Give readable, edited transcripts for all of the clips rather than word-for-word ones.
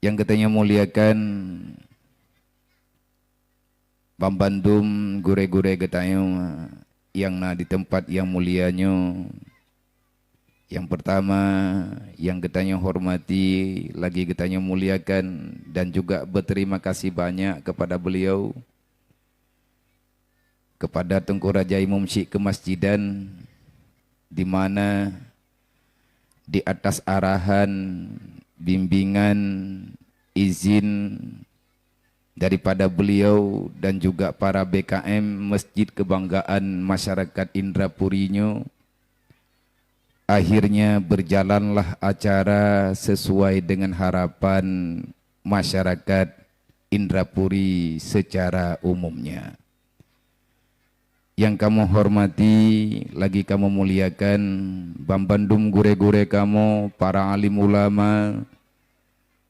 yang katanya muliakan Bambandum gure-gure katanya yang di tempat yang mulianya. Yang pertama yang katanya hormati, lagi katanya muliakan dan juga berterima kasih banyak kepada beliau, kepada Tengku Raja Imam Syekh Kemasjidan, di mana di atas arahan, bimbingan, izin daripada beliau dan juga para BKM Masjid Kebanggaan Masyarakat Indrapurinya, akhirnya berjalanlah acara sesuai dengan harapan masyarakat Indrapuri secara umumnya. Yang kamu hormati, lagi kamu muliakan, Bambandum gure-gure kamu, para alim ulama,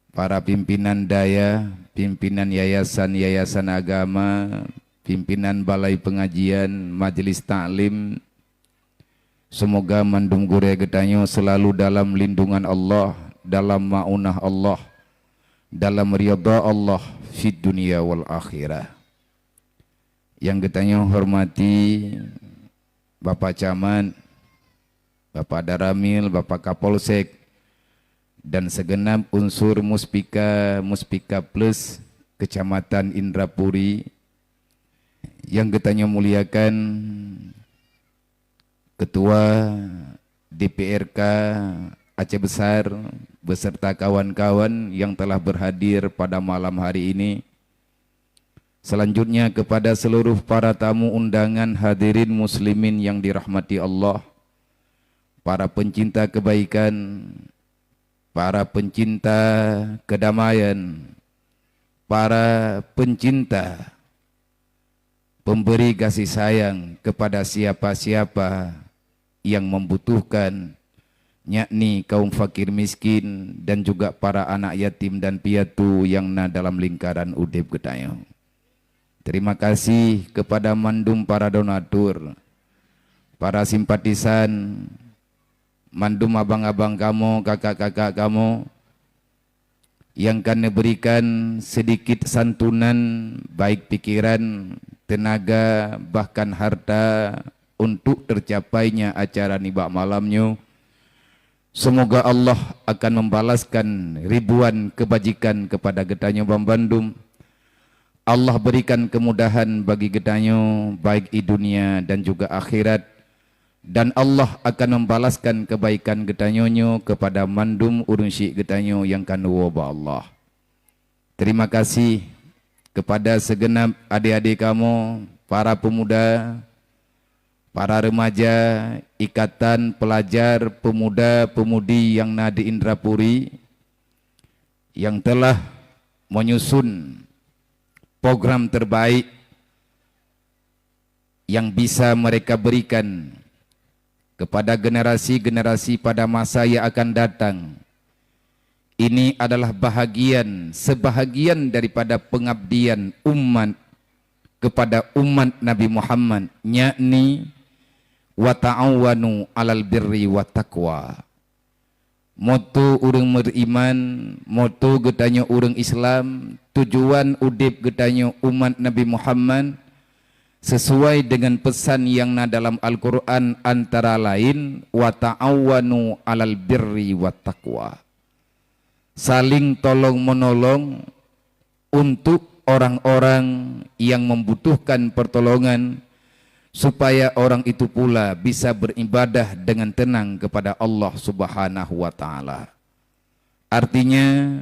para pimpinan daya, pimpinan yayasan-yayasan agama, pimpinan balai pengajian, majelis taklim. Semoga mandum gure getanyo selalu dalam lindungan Allah, dalam ma'unah Allah, dalam ridha Allah fid dunia wal akhirah. Yang getanyo hormati Bapak Camat, Bapak Daramil, Bapak Kapolsek, dan segenap unsur Muspika Plus Kecamatan Indrapuri. Yang getanyo muliakan Ketua DPRK Aceh Besar beserta kawan-kawan yang telah berhadir pada malam hari ini. Selanjutnya kepada seluruh para tamu undangan, hadirin muslimin yang dirahmati Allah, para pencinta kebaikan, para pencinta kedamaian, para pencinta pemberi kasih sayang kepada siapa-siapa yang membutuhkan, yakni kaum fakir miskin dan juga para anak yatim dan piatu yang dalam lingkaran udip gedayo. Terima kasih kepada mandum para donatur, para simpatisan, mandum abang-abang kamu, kakak-kakak kamu, yang kan berikan sedikit santunan, baik pikiran, tenaga, bahkan harta untuk tercapainya acara nibak malamnya. Semoga Allah akan membalaskan ribuan kebajikan kepada getanyo Bambandum. Allah berikan kemudahan bagi getanyo baik di dunia dan juga akhirat, dan Allah akan membalaskan kebaikan getanyonyo kepada mandum urun syik getanyo yang kan wabah Allah. Terima kasih kepada segenap adik-adik kamu, para pemuda, para remaja, ikatan pelajar pemuda-pemudi yang di Indrapuri yang telah menyusun program terbaik yang bisa mereka berikan kepada generasi-generasi pada masa yang akan datang. Ini adalah sebahagian daripada pengabdian umat kepada umat Nabi Muhammad, yakni wa ta'awanu 'alal birri wat taqwa. Moto urang beriman, moto getanyo urang Islam, tujuan udip getanyo umat Nabi Muhammad sesuai dengan pesan yang dalam Al-Quran, antara lain wa ta'awanu 'alal birri wat taqwa. Saling tolong menolong untuk orang-orang yang membutuhkan pertolongan, supaya orang itu pula bisa beribadah dengan tenang kepada Allah Subhanahu wa Ta'ala. Artinya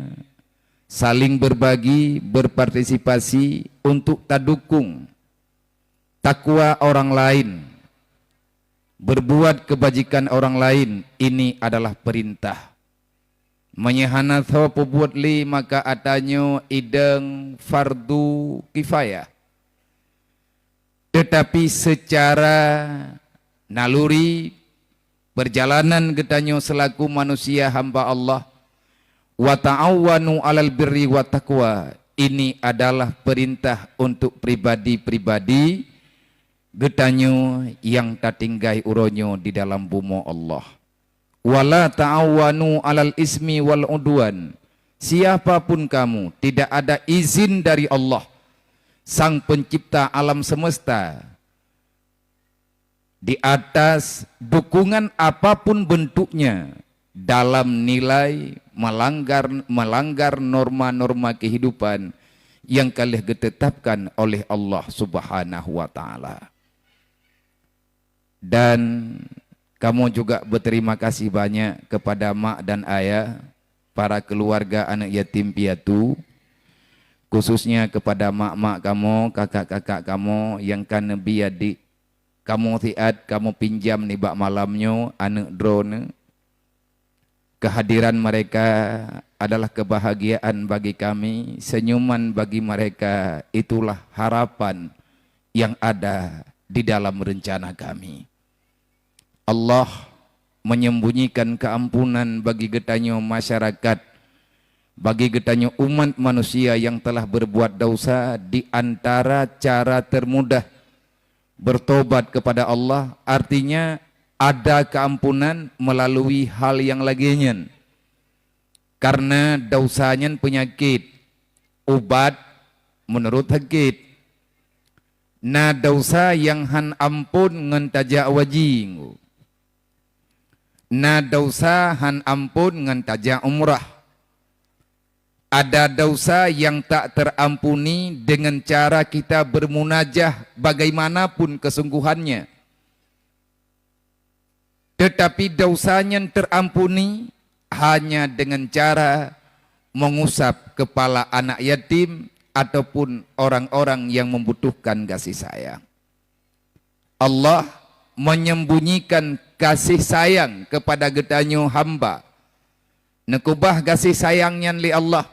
saling berbagi, berpartisipasi untuk tadukung takwa orang lain, berbuat kebajikan orang lain. Ini adalah perintah. Menyehana thawabu buat li, maka atanyo ideng fardu kifayah. Tetapi secara naluri perjalanan getanyo selaku manusia hamba Allah, wa ta'awanu 'alal birri wat taqwa, ini adalah perintah untuk pribadi-pribadi getanyo yang tatinggai uronyo di dalam bumi Allah. Wala ta'awanu 'alal ismi wal udwan, siapapun kamu, tidak ada izin dari Allah, Sang Pencipta alam semesta, di atas dukungan apapun bentuknya dalam nilai melanggar norma-norma kehidupan yang kalian ditetapkan oleh Allah Subhanahu wa taala. Dan kamu juga berterima kasih banyak kepada mak dan ayah, para keluarga anak yatim piatu, khususnya kepada mak-mak kamu, kakak-kakak kamu yang kan biadik kamu tiat, kamu pinjam ni bak malamnya anak drone. Kehadiran mereka adalah kebahagiaan bagi kami, senyuman bagi mereka, itulah harapan yang ada di dalam rencana kami. Allah menyembunyikan keampunan bagi getanyo masyarakat, bagi getanyo umat manusia yang telah berbuat dosa. Di antara cara termudah bertobat kepada Allah, artinya ada keampunan melalui hal yang laginya. Karena dosanya penyakit, obat menurut hakit. Na dosa yang han ampun ngan tajak wajing. Na dosa han ampun ngan tajak umrah. Ada dosa yang tak terampuni dengan cara kita bermunajah bagaimanapun kesungguhannya. Tetapi dosanya terampuni hanya dengan cara mengusap kepala anak yatim ataupun orang-orang yang membutuhkan kasih sayang. Allah menyembunyikan kasih sayang kepada getanyo hamba. Nekubah kasih sayangnya li Allah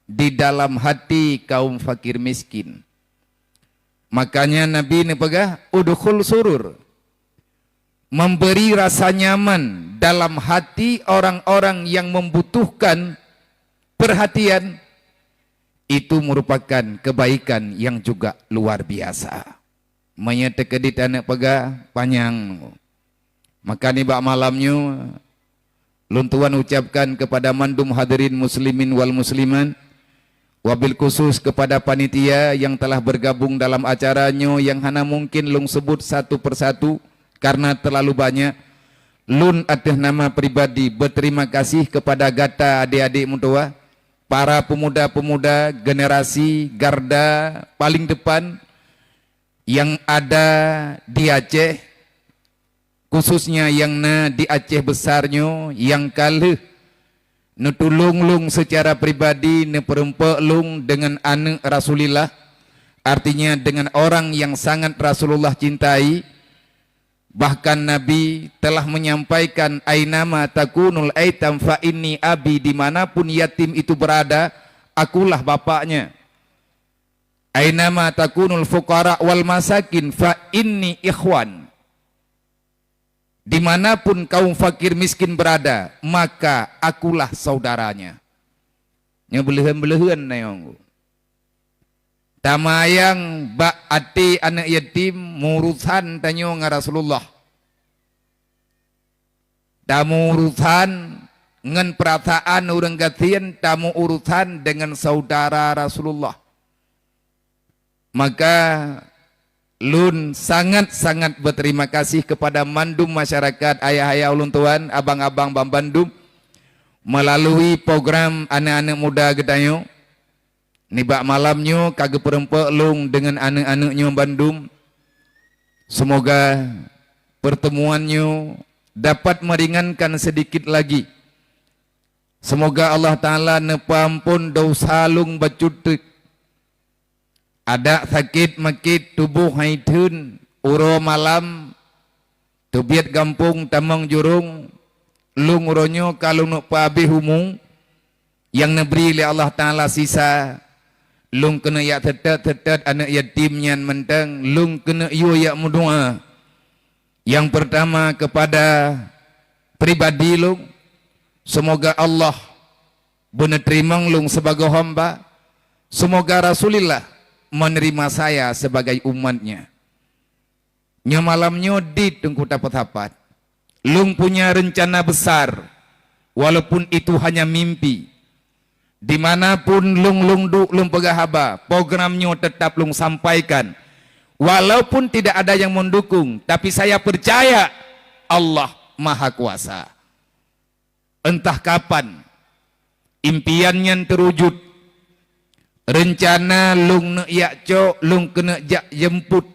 di dalam hati kaum fakir miskin. Makanya Nabi nepegah udkhul surur, memberi rasa nyaman dalam hati orang-orang yang membutuhkan perhatian. Itu merupakan kebaikan yang juga luar biasa. Menyetekedit anak pegah panjang. Maka ni bak malamnya luntuan ucapkan kepada mandum hadirin muslimin wal musliman, wabil khusus kepada panitia yang telah bergabung dalam acaranya, yang hana mungkin lung sebut satu persatu karena terlalu banyak. Lun atas nama pribadi berterima kasih kepada gata adik-adik mutua, para pemuda-pemuda generasi garda paling depan yang ada di Aceh, khususnya yang di Aceh besarnya, yang kalih netulung lung secara pribadi, neperempak lung dengan anak Rasulullah, artinya dengan orang yang sangat Rasulullah cintai. Bahkan Nabi telah menyampaikan, ainama takunul aitam fa inni abi, dimanapun yatim itu berada, akulah bapaknya. Ainama takunul fuqara wal masakin fa inni ikhwan, dimanapun kaum fakir miskin berada, maka akulah saudaranya. Nya belehan-belehan nayong. Tamayang bak ati anak yatim murusan tanyo nga Rasulullah. Tamu urusan ngan perasaan urang gatian, tamu urusan dengan saudara Rasulullah. Maka lun sangat-sangat berterima kasih kepada mandum masyarakat, ayah-ayah ulun tuan, abang-abang bang Bandung, melalui program anak-anak muda gedanyo. Nibak malamnya kagak perempak lung dengan anak-anaknya Bandung. Semoga pertemuannya dapat meringankan sedikit lagi. Semoga Allah Ta'ala nepampun dosa lung bacutik. Ada sakit makit tubuh haitun uro malam tubiat gampung tamang jurung lung uronyo kalung nuk pabi humung yang neberi oleh Allah Ta'ala sisa. Lung kena yak tetet anak yatim nyan mentang, lung kena yu yak mudua. Yang pertama kepada pribadi lung, semoga Allah menerima lung sebagai hamba, semoga Rasulullah menerima saya sebagai umatnya. Nya malamnya dit tungku tapat-tapat, lung punya rencana besar, walaupun itu hanya mimpi. Dimanapun lung duk lung pegahaba, programnya tetap lung sampaikan. Walaupun tidak ada yang mendukung, tapi saya percaya Allah Maha Kuasa. Entah kapan impiannya terwujud, rencana lung nak yak cok, lung kena jak jemput.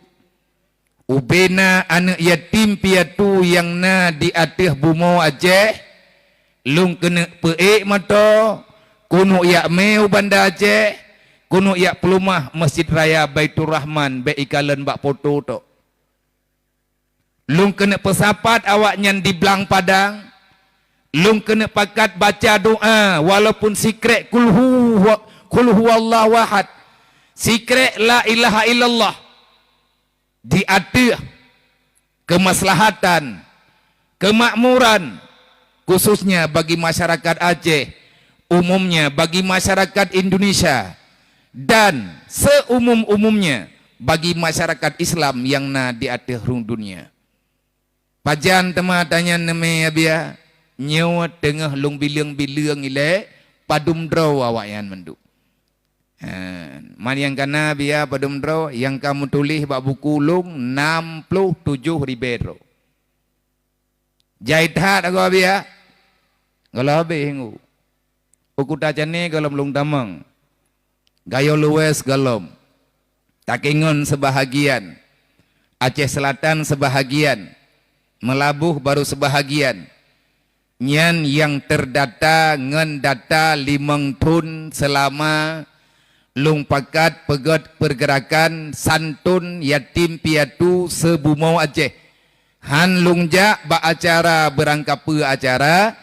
Ubena anak yatim piatu yang na di atas bumo Aceh, lung kena peik mata, kuno yak meu Banda Aceh, kuno yak pelumah Masjid Raya Baitur Rahman, be ikalan bak foto tu. Lung kena pesapat awaknya di Belang Padang, lung kena pakat baca doa, walaupun sikret kulhu Allah wahad, sikret la ilaha illallah, di atas kemaslahatan, kemakmuran, khususnya bagi masyarakat Aceh, umumnya bagi masyarakat Indonesia, dan seumum-umumnya bagi masyarakat Islam yang na di atas rung dunia. Pajan tema tanya neme abia nyawa tengah lung bilang-bilang ile padum draw awak yang menduk. Yang kana biar padum draw yang kamu tulis bak buku lung 67,000. Jahit hat aku biar kalau habis hingu. Buku tajane kalau lung tamang. Gayo luwes galom. Takingon sebahagian. Aceh Selatan sebahagian. Melabuh baru sebahagian. Nyan yang terdata ngen data 5 tahun selama lung pakat pegat pergerakan santun yatim piatu sebumau Aceh. Han lung jak ba acara berangkap acara,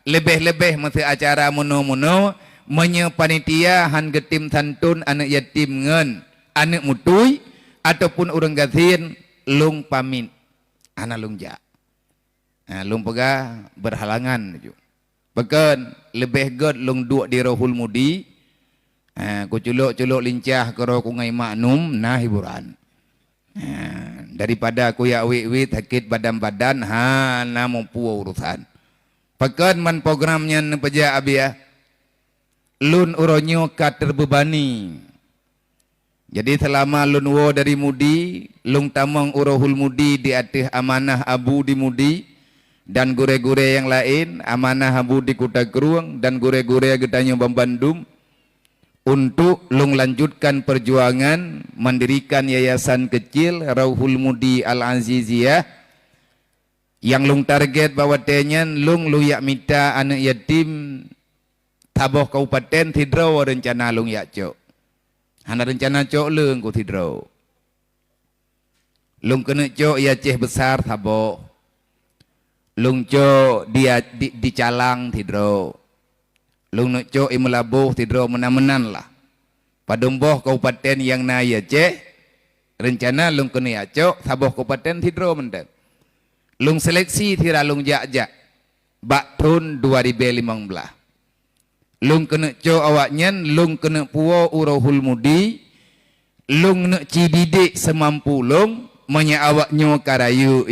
lebih-lebih mesti acara mono-mono, menye panitia han getim santun anak yatim ngen, anak mutui ataupun urang gatin lung pamit. Ana lung jak. Lung pegah berhalangan ju. Bahkan lebih god lung duk di Rohul Mudi. Ku culuk-culuk lincah karo ku ngai maknum nah hiburan. Daripada aku ya wik-wik sakit badan-badan na mampu urusan. Pakan man programnya nepeja abia lun uronyo ka terbebani. Jadi selama lun wo dari Mudi, lung tamang Rohul Mudi di atas amanah abu di Mudi dan gure-gure yang lain amanah abu di Kuta Keruang dan gure-gure getanya Bandung. Untuk lung lanjutkan perjuangan mendirikan yayasan kecil Rauhul Mudi Al-Aziziyah yang lung target bahawa tenyan lung yak minta anak yatim taboh kabupaten Tidro rencana lung yak cok. Hana rencana cok lung ku Tidro. Lung kena cok ya Aceh besar taboh. Lung cok dia di Calang Tidro. Lung nak cok imelabuh Tidro menan-menan lah. Padumboh kabupaten yang na Aceh, rencana lung kena ya cok, saboh kabupaten Tidro mendan. Lung seleksi tira lung jak-jak. Bak tahun 2015. Lung kena cok awaknya, lung kena puo Rohul Mudi, lung nak cididik semampu lung, menya awaknya karayu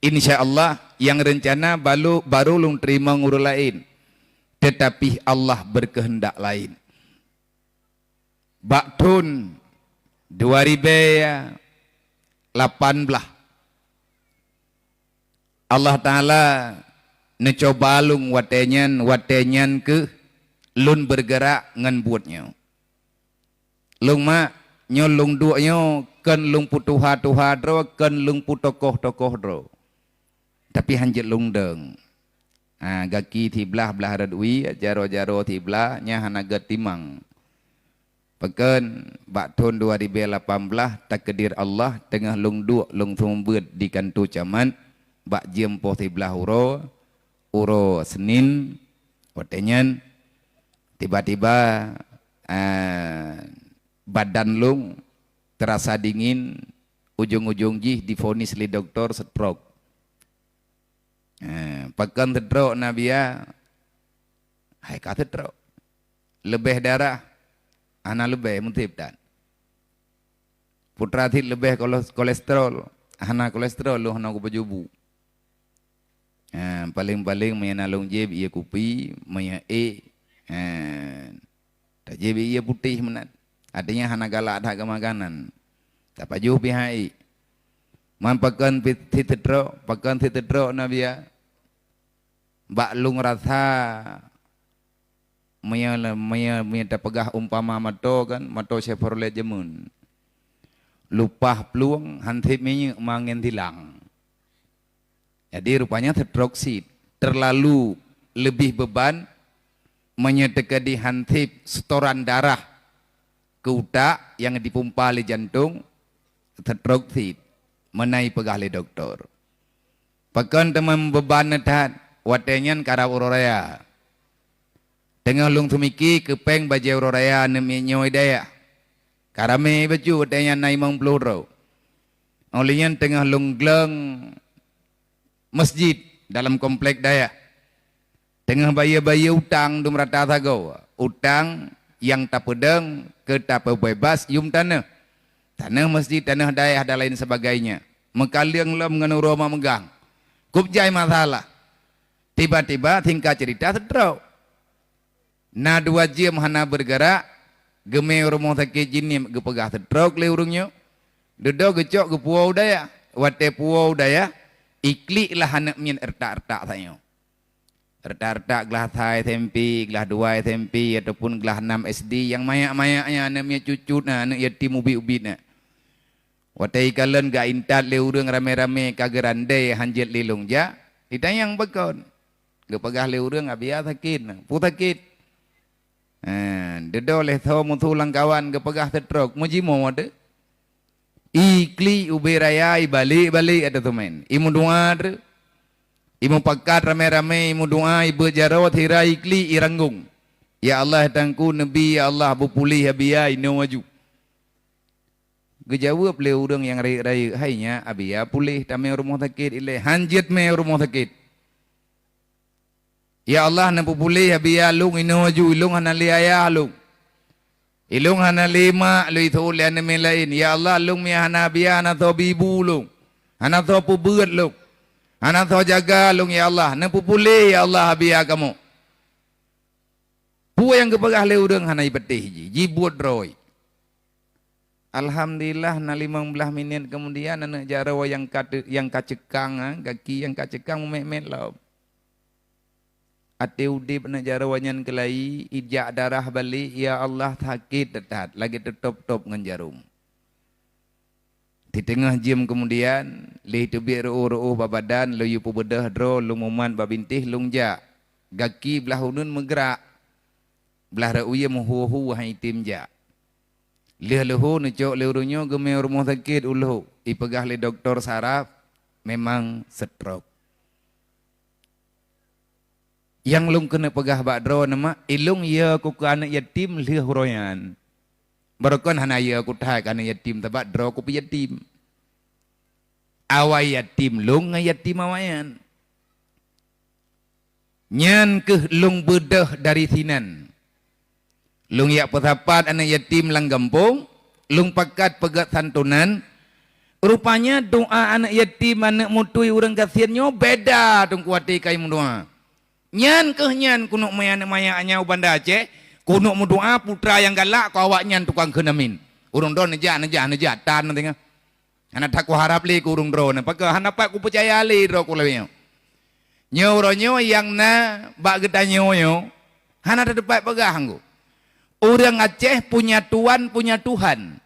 insya-Allah yang rencana baru lung terima ngurus lain. Tetapi Allah berkehendak lain. Bak tahun 2018 Allah Ta'ala necoba lung watenyan ke lun bergerak ngan buatnya. Lung mak nyolung duaknya kan lung putuha-tuha dro kan lung putokoh-tokoh dro. Tapi hanjit lung deng. Gaki tiblah belah radui, jaro-jaro tiblah nya hanagat timang. Pekan bak tahun 2018 takdir Allah tengah lung duk lung sumbut di kantu caman bak jempoh tiblah uro Senin watenyan tiba-tiba badan lung terasa dingin, ujung-ujung jih difonis li doktor stroke. Pekan stroke nabia hai kata stroke lebih darah ana lebih mutip dan putra tit lebih kolesterol ana kolesterol lu hana ku pejubu. Paling-paling maya nalung jeb ia kupi maya Jadi ia putih menat. Artinya hana galak dah ke makanan. Tak pajuh pihai. Mampakan titedro, pakan titedro nabia. Bak lung rasa maya pegah umpama mato kan, mato Chevrolet jemun. Lupah peluang hantip minyak mangen tilang. Jadi rupanya tertroksid, terlalu lebih beban menyedekati hantip setoran darah ke utak yang dipompa oleh jantung tertroksid menai pegah oleh doktor. Pakan teman beban netat watenyan karab uroraya. Tengah lung tumiki kepeng baje uroraya nemi nyoy daya. Karame baju watenyan nai mong peluru. Olian tengah lung gleng masjid dalam komplek daya. Tengah baya-baya utang dum rata thago. Utang yang tak pedeng ke tak bebas yum tanah. Tanah masjid, tanah daya dan lain sebagainya. Mekaliang lem nganu Roma megang. Kupjai masalah. Tiba-tiba tingkat cerita tertrau. Na 2 jam hana bergerak. Geme rumah sakit jinim gepegah tertrau le urungnya. Dedo gecok ke puau daya. Wate puau daya. Iklik lah anak min ertak-ertak saya. Ertak-ertak gelah thai tempi, gelah 2 tempi ataupun gelah 6 SD yang mayak-mayaknya anaknya cucu anak yatim ubi-ubi na. Watai kalen ga intat le urang rame-rame kagerande hanjet lilung ja. Ditayang bekon. Gepegah le urang abia sakit, pu sakit. Dedo leh tho mutulang kawan gepegah tetrok mujimo wade. Ikli uberaya balik-balik ada tu men. Imu doa ada. Imu pakat rame-rame imu doa ibu jarawat hira ikli iranggung. Ya Allah tangku Nabi ya Allah bupulih abia ino waju. Gejawab le urang yang rai-rai hainya abia pulih tame rumah sakit ile hanjit me rumah sakit. Ya Allah na pupulih abia lung ino waju ilung hanali ayah lung. Ilung hana 5 lu itu lian lain. Ya Allah lung mi hana biya hana tho bibu lung. Hana tho pubeut lung. Hana tho jaga lung ya Allah. Na pupulih ya Allah biya kamu. Pu yang kepegah le urang hana ibetih ji. Jibut roy. Alhamdulillah na 15 minit kemudian anak jarawa yang kacekang kaki yang kacekang memek lau. Ate udip na jarawanyan kelai ijak darah balik ya Allah sakit tetat lagi tetop-top ngan jarum. Di tengah jam kemudian leh tubik ru'uh babadan lu yupu bedah dro lu muman babintih lung ja. Gaki belah hunun megrak. Belah ra'uya muhu-hu hai tim ja. Leh lehu necok leurunya geme rumah sakit uluh. Ipegah le doktor saraf memang stroke. Yang lung kena pegah bakdro nama ilung ya ku ke anak yatim leh huroyan. Barokon hana ya ku thai ke anak yatim tabak dro ku pi yatim. Awai yatim lung yatim awayan. Nyan ke lung bedah dari sinan. Lung yak pesapat anak yatim lang gampung, lung pakat pegat santunan. Rupanya doa anak yatim anak mutui urang kasihannya beda tung kuati kai doa. Nyan kunuk maya-mayanya ubanda Aceh, kunuk mudoa putra yang galak kau awak nyan tukang kenamin. Urung don neja tan nanti kan. Anak tak ku harap li ku urung drone, pakai anak pak ku percaya li dro ku lebih. Nyo yang na bak getanyo yo, anak terdepan pegah anggu. Orang Aceh punya tuan, punya Tuhan.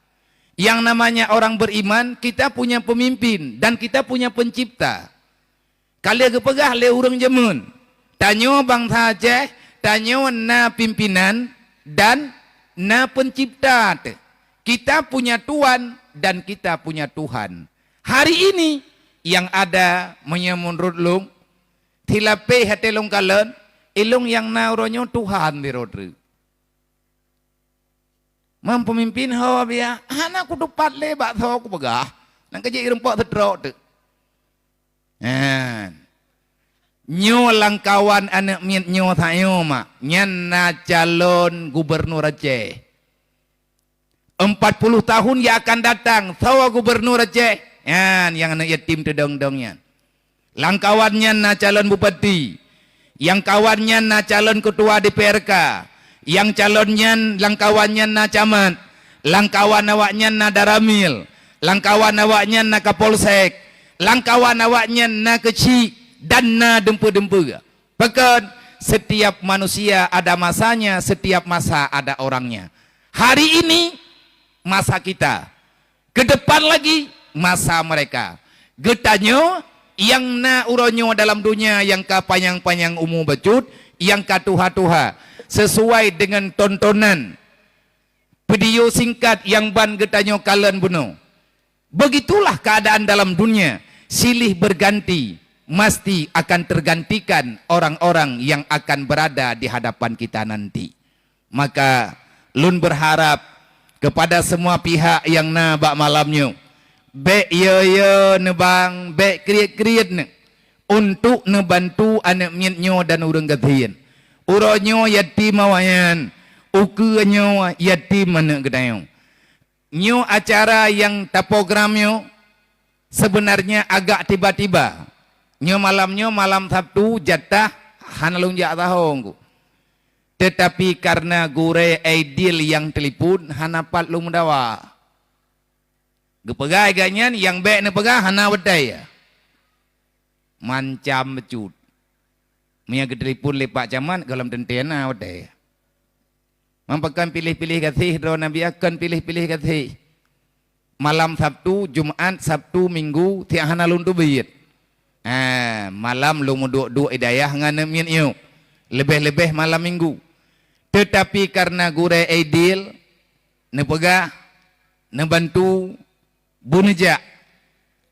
Yang namanya orang beriman, kita punya pemimpin dan kita punya pencipta. Kalian kepegah le urang jemun. Tanyo bangsa Aceh, tanyo na pimpinan dan na pencipta. Kita punya Tuhan dan kita punya Tuhan. Hari ini yang ada menurut lung, tilape hati lung kalen, ilung yang na uronyo Tuhan di rodri. Pemimpin hawa biya, anak ku tupat le bak tho ku pegah, nang kerja irempok tertrok tu. Nyo langkawan anak miet nyo thayo mak nyan na calon gubernur Aceh 40 tahun yang akan datang thawa gubernur Aceh yang anak yatim tedong-dongnya langkawannya na calon bupati yang kawannya na calon ketua DPRK yang calonnya langkawannya na camat, langkawan awaknya na daramil, langkawan awaknya na kapolsek, langkawan awaknya na kecil dan na dempu-dempu. Bahkan setiap manusia ada masanya, setiap masa ada orangnya. Hari ini masa kita, ke depan lagi masa mereka. Getanyo yang na uronyo dalam dunia yang ka panjang-panjang umum becut, yang ka tuha-tuha sesuai dengan tontonan video singkat yang ban getanyo kalian bunuh. Begitulah keadaan dalam dunia, silih berganti, mesti akan tergantikan orang-orang yang akan berada di hadapan kita nanti. Maka lun berharap kepada semua pihak yang na bak malamnya, bek ye ne bang, bek kriet ne untuk ne bantu anak mietnyo dan urang gatien. Uronyo yatim awayan, ukenyo yatim mana gedayong. Nyo acara yang tapogramnya sebenarnya agak tiba-tiba. Nyo malam Sabtu jatah hanalung jak tahong. Tetapi karena gure ideal yang telepon hanapat lu mendawa. Gepegai ganyan yang baik ne pegah hana wedai. Mancam becut. Mia getelepon lepak caman dalam tentena wedai. Mampakan pilih-pilih kasih do Nabi akan pilih-pilih kasih. Malam Sabtu, Jumat, Sabtu, Minggu tiang hana luntu biyit. Malam lu muduk-duk idayah ngana mian iu. Lebih-lebih malam Minggu. Tetapi karena gure ideal ne pegah ne bantu bunejak,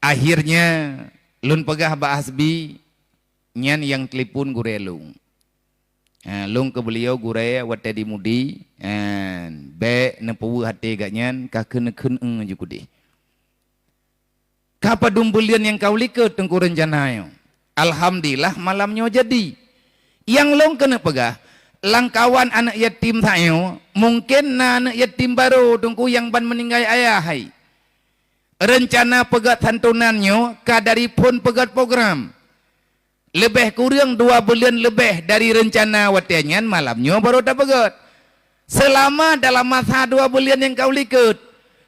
akhirnya lun pegah bahasbi nyan yang telepon gure lung. Lung ke beliau gure wate di mudi be ne pewu hati ganyan ka kene-kene jukudi. Kapa dumbulian yang kau liket tengku rencana. Alhamdulillah malamnya jadi. Yang long kena pegah langkawan anak yatim sayo, mungkin anak yatim baru tunggu yang ban meninggal ayah hai. Rencana pegat santunannya kadari pun pegat program. Lebih kurang 2 bulan lebih dari rencana watianyan malamnya baru dah pegat. Selama dalam masa 2 bulan yang kau likut,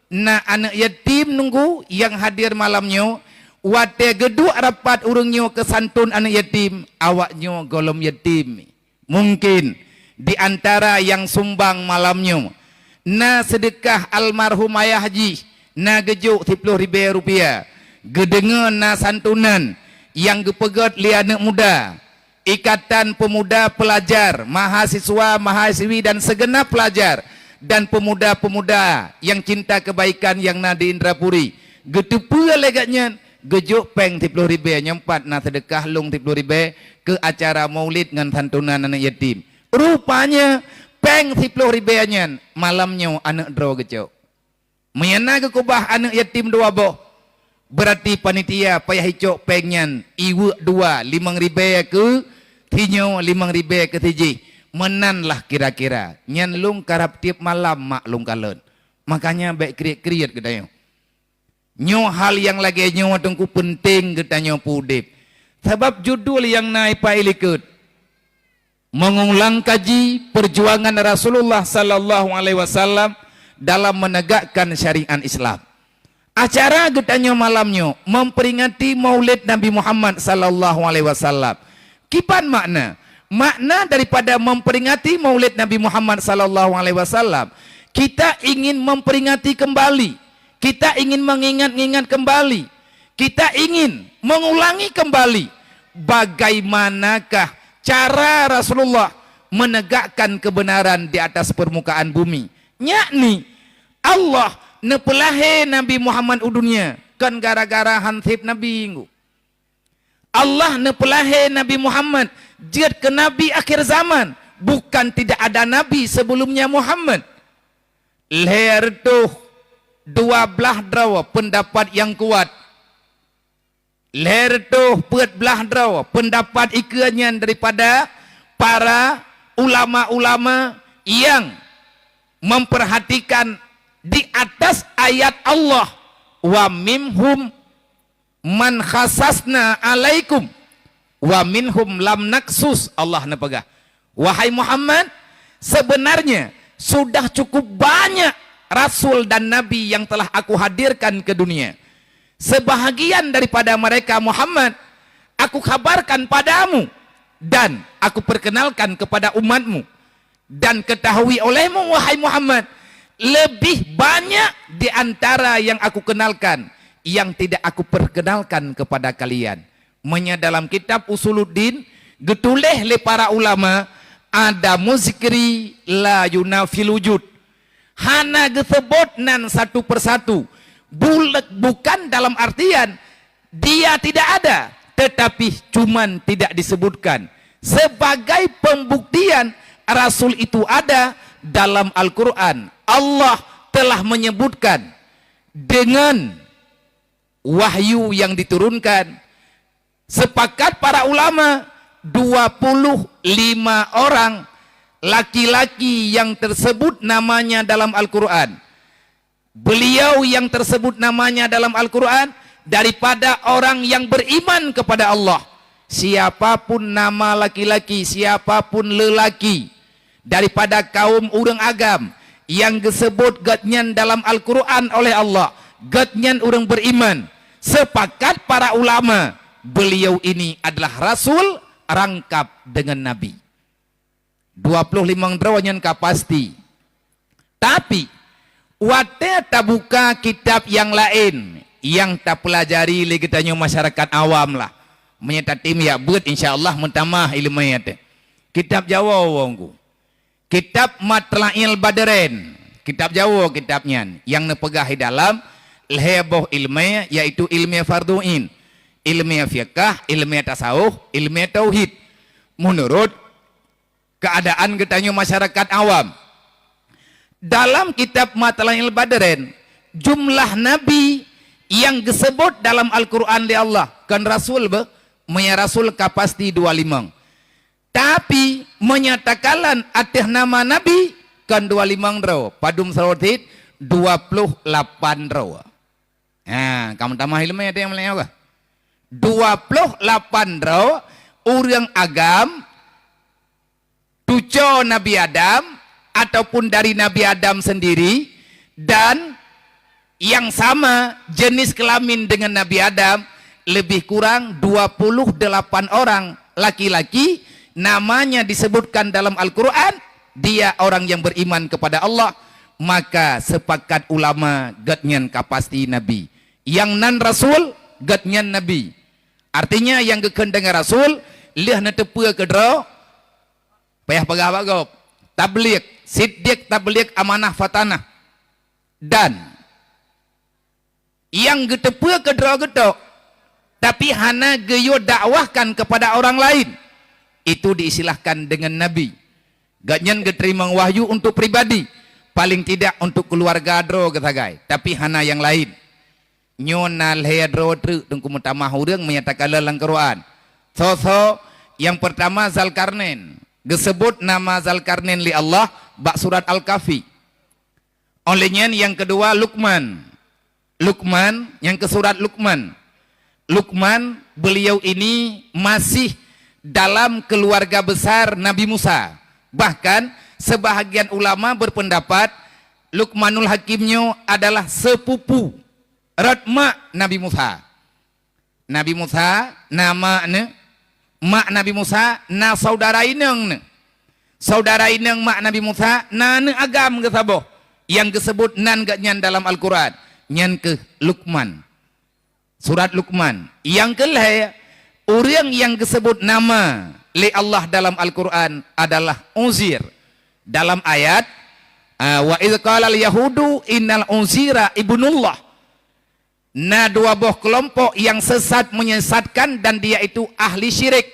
na anak yatim nunggu yang hadir malamnya, wate geduk rapat urungnya kesantun anak yatim, awaknya golom yatim. Mungkin di antara yang sumbang malamnya na sedekah almarhum ayah haji na gejuk 10,000 rupiah, gedengan na santunan yang gepegat li anak muda, ikatan pemuda pelajar, mahasiswa, mahasiswi dan segenap pelajar dan pemuda-pemuda yang cinta kebaikan yang na di Indrapuri, getepu legatnya gejuk peng 10,000 nyempat na sedekah lung 10,000 ke acara maulid dengan santunan anak yatim. Rupanya peng 10,000 nyan malamnya anak draw gecok. Menyana ke kubah anak yatim 2 boh. Berarti panitia payah hicok pengnyan iwu 2 5,000 ke tinyo 5,000 ke tiji. Menanlah kira-kira nyan lung karap tiap malam mak lung kalon. Makanya baik kriat-kriat gedayong. Nyo hal yang lagi nyo tengku penting getanyo pudip. Sebab judul yang naik pailikut mengulang kaji perjuangan Rasulullah sallallahu alaihi wasallam dalam menegakkan syariat Islam. Acara getanyo malamnya memperingati Maulid Nabi Muhammad sallallahu alaihi wasallam. Kipan makna? Makna daripada memperingati Maulid Nabi Muhammad sallallahu alaihi wasallam, kita ingin memperingati kembali. Kita ingin mengingat-ingat kembali. Kita ingin mengulangi kembali bagaimanakah cara Rasulullah menegakkan kebenaran di atas permukaan bumi. Yakni Allah nepelahe Nabi Muhammad udunya kan gara-gara hansip Nabi inggu. Allah nepelahe Nabi Muhammad jad ke Nabi akhir zaman, bukan tidak ada Nabi sebelumnya Muhammad. Leher tuh 12 draw pendapat yang kuat. Leher tuh 14 draw pendapat ikannya daripada para ulama-ulama yang memperhatikan di atas ayat Allah, wa minhum man khasasna alaikum wa minhum lam naksus. Allah nepegah, wahai Muhammad, sebenarnya sudah cukup banyak rasul dan nabi yang telah aku hadirkan ke dunia. Sebahagian daripada mereka Muhammad aku kabarkan padamu dan aku perkenalkan kepada umatmu. Dan ketahui olehmu wahai Muhammad, lebih banyak di antara yang aku kenalkan yang tidak aku perkenalkan kepada kalian. Menya dalam kitab Usuluddin getuleh le para ulama ada muzikri la yunafil wujud. Hana gesebut nan satu persatu. Bukan dalam artian dia tidak ada, tetapi cuman tidak disebutkan. Sebagai pembuktian Rasul itu ada dalam Al-Quran. Allah telah menyebutkan dengan wahyu yang diturunkan. Sepakat para ulama 25 orang laki-laki yang tersebut namanya dalam Al-Quran. Beliau yang tersebut namanya dalam Al-Quran daripada orang yang beriman kepada Allah. Siapapun nama laki-laki, siapapun lelaki daripada kaum urang agam yang disebut gatnyan dalam Al-Quran oleh Allah, gatnyan orang beriman, sepakat para ulama beliau ini adalah Rasul rangkap dengan Nabi. 25 drawanyan kapasti. Tapi wate tak buka kitab yang lain yang tak pelajari lagi tanya masyarakat awam lah. Menyata tim ya buat insyaallah mentamah ilmu ya. Kitab Jawa wongku. Kitab Matla'il Badren. Kitab Jawa kitabnya yang nepegahi dalam leheboh ilmu yaitu ilmu farduin, ilmu fiqh, ilmu tasawuf, ilmu tauhid. Menurut keadaan ketanya masyarakat awam. Dalam kitab Matla'il Badren jumlah nabi yang disebut dalam Al-Quran di Allah kan Rasul Rasul kapasti 25. Tapi menyatakan atih nama nabi kan 25 draw. Padum sarotit 28 draw. Nah, kamu tambah ilmu ada yang melihat apa? 28 draw orang agam tuco Nabi Adam ataupun dari Nabi Adam sendiri dan yang sama jenis kelamin dengan Nabi Adam lebih kurang 28 orang laki-laki namanya disebutkan dalam Al-Quran dia orang yang beriman kepada Allah, maka sepakat ulama gatnyan kapasti Nabi yang nan Rasul gatnyan Nabi. Artinya yang gekendeng Rasul liah netepu kedro payah pegawai tabligh siddiq tabligh amanah fatanah dan yang getepu kedro gedok tapi hana geyo dakwahkan kepada orang lain itu diistilahkan dengan Nabi. Gatnyan geterima wahyu untuk pribadi, paling tidak untuk keluarga dro ketagai, tapi hana yang lain. Nyonal hedro tru tungku mutamah urang menyatakan dalam Quran. So yang pertama Zalkarnain, disebut nama Zalkarnain li Allah bak surat Al-Kahfi. Olehnya yang kedua Luqman yang ke surat Luqman. Luqman beliau ini masih dalam keluarga besar Nabi Musa. Bahkan sebahagian ulama berpendapat Luqmanul Hakimnya adalah sepupu ratma Nabi Musa. Nabi Musa nama mak Nabi Musa na saudara ineng mak Nabi Musa na agam gesabo yang disebut nan gatnyan dalam Al-Quran nyan ke Luqman. Surat Luqman. Yang kelih, orang yang disebut nama li Allah dalam Al-Quran adalah Uzair. Dalam ayat wa idz qala al-yahudu innal Uzaira ibnullah. Nah, dua buah kelompok yang sesat menyesatkan dan dia itu ahli syirik.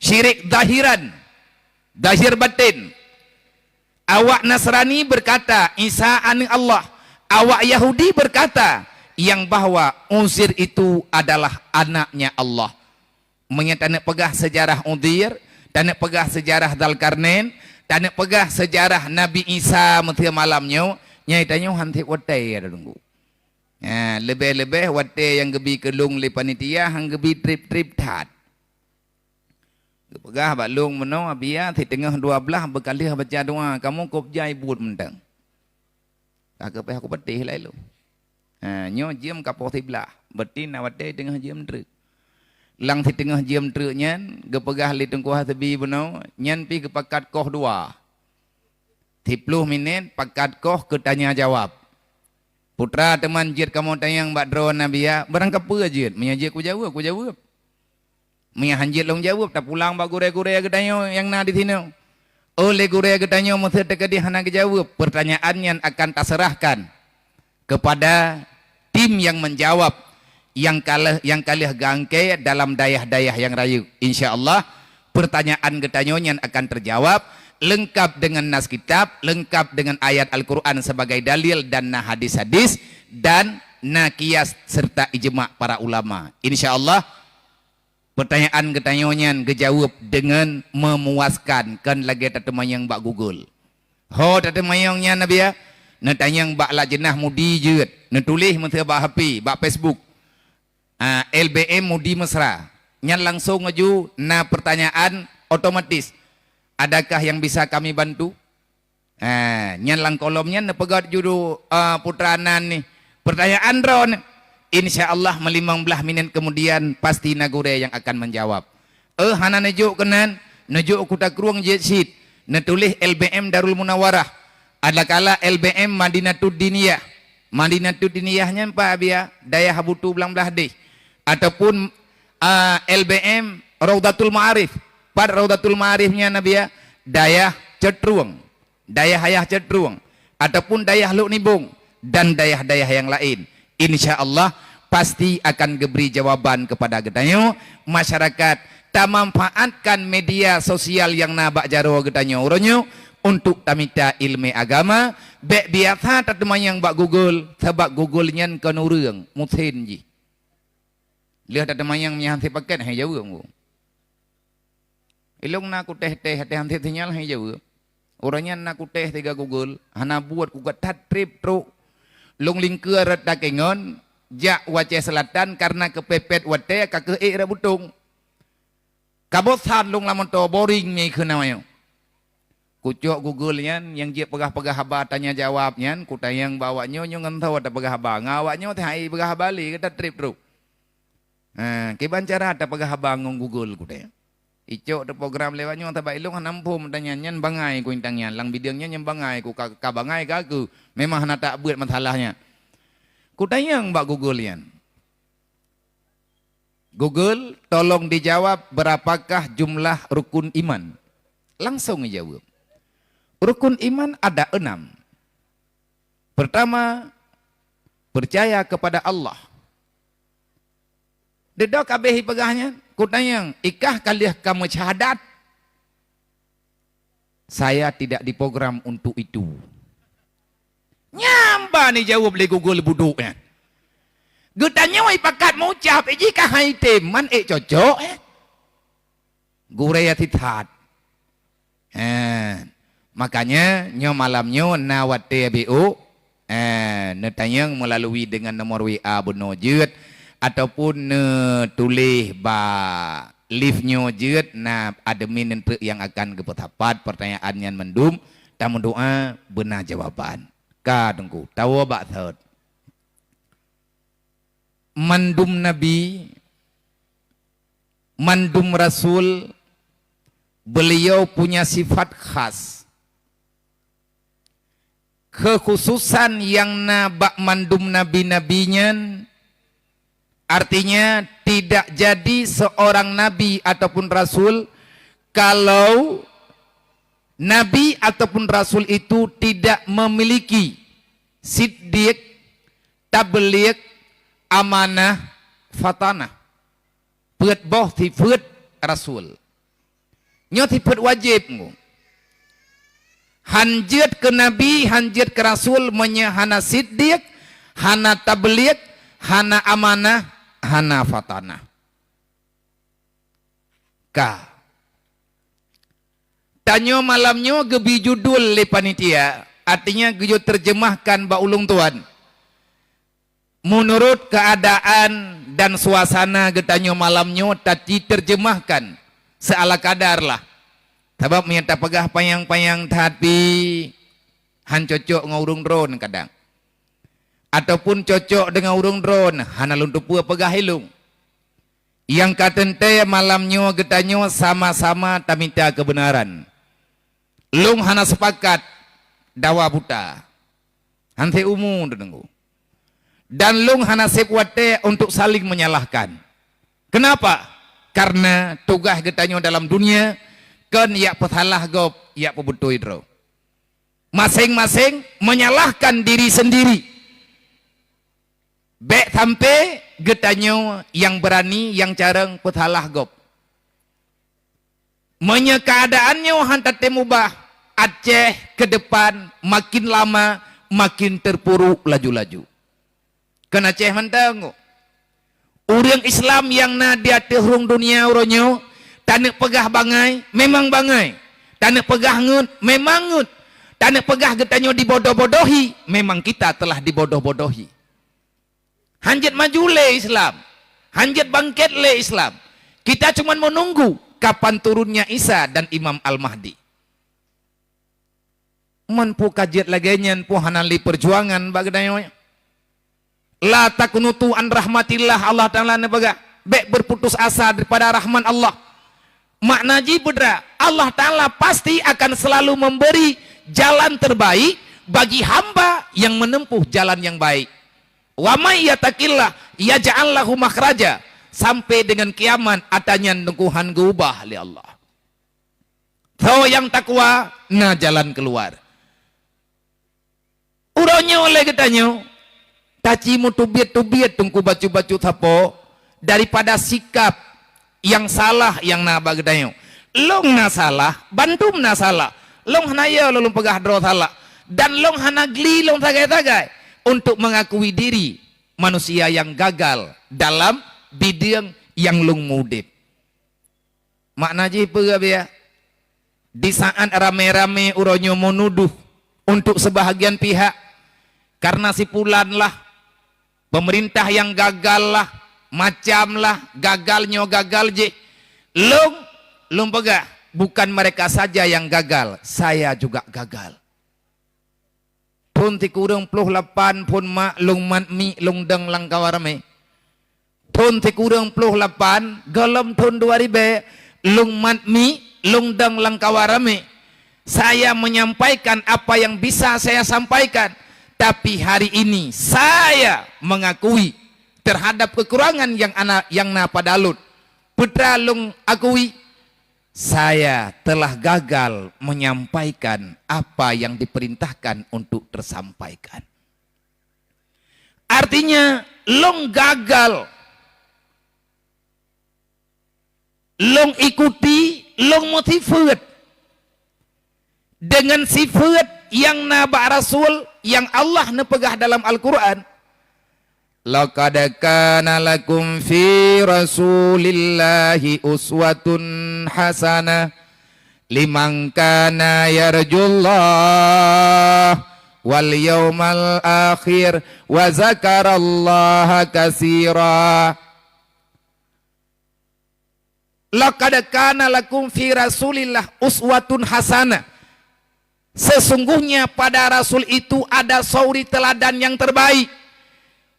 Syirik zahiran, zahir batin. Awak Nasrani berkata Isa anak Allah. Awak Yahudi berkata yang bahwa Uzair itu adalah anaknya Allah. Menyatakan pegah sejarah Uzair, dan pegah sejarah Dzulkarnain, dan pegah sejarah Nabi Isa menteri malamnya, nyatanya hanti wate ada tunggu. Ya, lebih-lebih wate yang gebi kelung le panitia hang gebi trip-trip tat. Pegah balung meno abia di tengah 12 berkali baca doa kamu kop jai but mentang. Kakak pe aku petih lalu. Nyo jiem kapo tiblah. Betin awate tengah jiem truk. Lang di tengah jiem truk nyan gepegah li tengkuah tebi beno nyan pi ke pakat koh 2. 30 minit pakat koh ke tanya jawab. Putra teman jid kamu tayang bak drone nabia barang kepa jid menyajid ku jawab. Mia hanjit long jawab tak pulang bak gure-gure ke tanya yang na di sini. Oleh gure ke tanya mesti tekadi hana ke jawab. Pertanyaan yang akan terserahkan kepada tim yang menjawab yang kalah gangke dalam dayah-dayah yang rayu. Insyaallah pertanyaan ke tanya yang akan terjawab lengkap dengan nas kitab, lengkap dengan ayat Al-Quran sebagai dalil dan na hadis-hadis dan na qiyas serta ijma' para ulama. Insyaallah pertanyaan ketanyonya kejawab dengan memuaskan kan lagi tatemayang bak Google. Ho tatemayangnya nabi ya. Na tanyang bak lajnah mudi jeut. Na tulis menteri bak HP, bak Facebook. LBM mudi mesra. Nyan langsung ngaju na pertanyaan otomatis. Adakah yang bisa kami bantu? Nyan lang kolomnya na pegat judu putranan ni. Pertanyaan ron. InsyaAllah 15 minit kemudian pasti nagure yang akan menjawab. Hana nejuk kenan, nejuk kuta keruang jetsit, netulis LBM Darul Munawarah. Ada kala LBM Madinatud Diniyah. Madinatud Diniyahnya apa abia? Daya habutu belang belah deh. Ataupun LBM Raudatul Ma'arif. Pad Raudatul Ma'arifnya nabia daya cetruang, daya hayah cetruang, ataupun daya luk nibung dan dayah-dayah yang lain. InsyaAllah pasti akan diberi jawaban kepada getanyo. Masyarakat tak manfaatkan media sosial yang nabak jaro getanyo uronyo untuk tamita ilmu agama. Bek biasa tak yang bak Google sebab Google nyan kenurang mutin ji. Lihat tak yang nyanti paket hai jauh nggu. Ilong nak teh hati sinyal hai jauh. Orangnya nak teh tiga Google hana buat ku gatat trip truk. Long lingkeur dak kengon jak Aceh Selatan karena kepepet wate ka ke rabutung. Kabosan long lamun to boring ni kenayo. Kucuk Google nyan yang dia pegah-pegah haba tanya jawabnya ku tayang bawanya nyo ngentau ada pegah haba ngawaknya teh ai pegah bali kita trip truk. Kiban cara ada pegah haba ngong Google ku teh. Icok de program lewatnya tabak ilung nampum tanya nyan bangai ku intangnya lang bidangnya nyan bangai ku ka bangai ka aku memang hana tak buat masalahnya. Ku tanyang mbak Google yan. Google tolong dijawab berapakah jumlah rukun iman. Langsung dijawab. Rukun iman ada 6. Pertama, percaya kepada Allah. Dedok kabehi pegahnya. Kutanyang, ikah kaliah kamu syahadat? Saya tidak diprogram untuk itu. Nyamba ni jawab le Google buduknya. Gutanya wai pakat mengucap, jika hai teman cocok Guraya tithat. Makanya nyo malamnya nawat TBO netanyang melalui dengan nomor WA benojut ataupun tulis ba liftnya jeut na admin yang akan kepetapat pertanyaannya mendum tamu doa benar jawaban ka tunggu tahu bak third mandum nabi mandum rasul beliau punya sifat khas kekhususan yang nabak mandum nabi-nabinya. Artinya tidak jadi seorang nabi ataupun rasul kalau nabi ataupun rasul itu tidak memiliki siddiq, tabligh, amanah, fatanah. Peut boh ti peut rasul. Nyo ti peut wajib ngu. Hanjut ke nabi, hanjut ke rasul menyahana siddiq, hana tabligh, hana amanah, hana fatana. Tanyo malamnya gebi judul le panitia. Artinya gejo terjemahkan ba ulung tuan. Menurut keadaan dan suasana getanyo malamnya tadi terjemahkan seala kadar lah. Sebab menyata pegah payang-payang tapi han cocok dengan urung drone kadang. Ataupun cocok dengan urung drone, hana luntu pua pegah hilung. Yang katente malamnya getanyo sama-sama taminta kebenaran. Lung hana sepakat dawa buta. Hante umum denengku. Dan lung hana sepuate untuk saling menyalahkan. Kenapa? Karena tugas getanyo dalam dunia kan ya petalah gop, ya pebutu itu. Masing-masing menyalahkan diri sendiri. Bek sampai getanyo yang berani, yang careng petalah gop. Keadaannya hantar temubah Aceh ke depan makin lama makin terpuruk laju-laju. Kena Aceh mantang. Orang Islam yang nadia terung dunia uronyo tanek pegah bangai memang bangai. Tanek pegah ngut memang ngut. Tanek pegah getanyo dibodoh-bodohi memang kita telah dibodoh-bodohi. Hanjat maju le Islam. Hanjat bangkit le Islam. Kita cuma menunggu kapan turunnya Isa dan Imam Al-Mahdi. Manpu kajiat lagi nyanpu hanali perjuangan bagadayo. La takunutu an rahmatillah, Allah Ta'ala nebaga. Bek berputus asa daripada rahman Allah. Makna jibudra, Allah Ta'ala pasti akan selalu memberi jalan terbaik bagi hamba yang menempuh jalan yang baik. Wa may yattaqillah yaj'al lahu makhraja. Sampai dengan kiamat adanya nungkuhan gubah li Allah. So yang takwa na jalan keluar. Uronya oleh getanyo tacimu tubiat tungku bacu-bacu tapo daripada sikap yang salah yang na bagdayo. Long na salah, bantum na salah. Long hanaya lolong pegah dro salah dan long hanagli long tagay-tagay untuk mengakui diri manusia yang gagal dalam bidang yang lung mudip. Makna je ya. Di saat rame-rame uronyo menuduh untuk sebahagian pihak karena si pulan lah, pemerintah yang gagal lah, macam lah, gagalnya gagal je. Lung pegah, bukan mereka saja yang gagal, saya juga gagal. Pun ti kurang puluh lapan pun mak lung mat mi lung deng lang kawarame. Pun ti kurang puluh lapan galam pun 2000 lung mat mi lung deng lang kawarame. Saya menyampaikan apa yang bisa saya sampaikan. Tapi hari ini saya mengakui terhadap kekurangan yang na padalut. Putra lung akui saya telah gagal menyampaikan apa yang diperintahkan untuk tersampaikan. Artinya long gagal. Long ikuti, long motivate dengan sifat yang naba Rasul yang Allah nepegah dalam Al-Quran. Laqad kana lakum fi rasulillahi uswatun hasanah liman kana yarjullah wal yawmal akhir wa zakarallaha katsira. Laqad kana lakum fi rasulillah uswatun hasanah. Sesungguhnya pada Rasul itu ada suri teladan yang terbaik.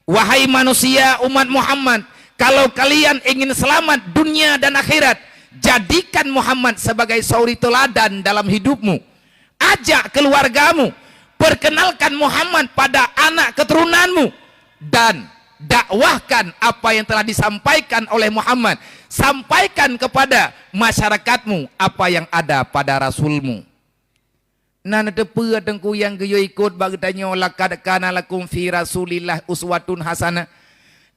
Wahai manusia umat Muhammad, kalau kalian ingin selamat dunia dan akhirat, jadikan Muhammad sebagai suri teladan dalam hidupmu. Ajak keluargamu, perkenalkan Muhammad pada anak keturunanmu, dan dakwahkan apa yang telah disampaikan oleh Muhammad. Sampaikan kepada masyarakatmu apa yang ada pada Rasulmu. Nana tepe tengku yang geyo ikut bagdanya laqad kana lakum fi rasulillah uswatun hasanah.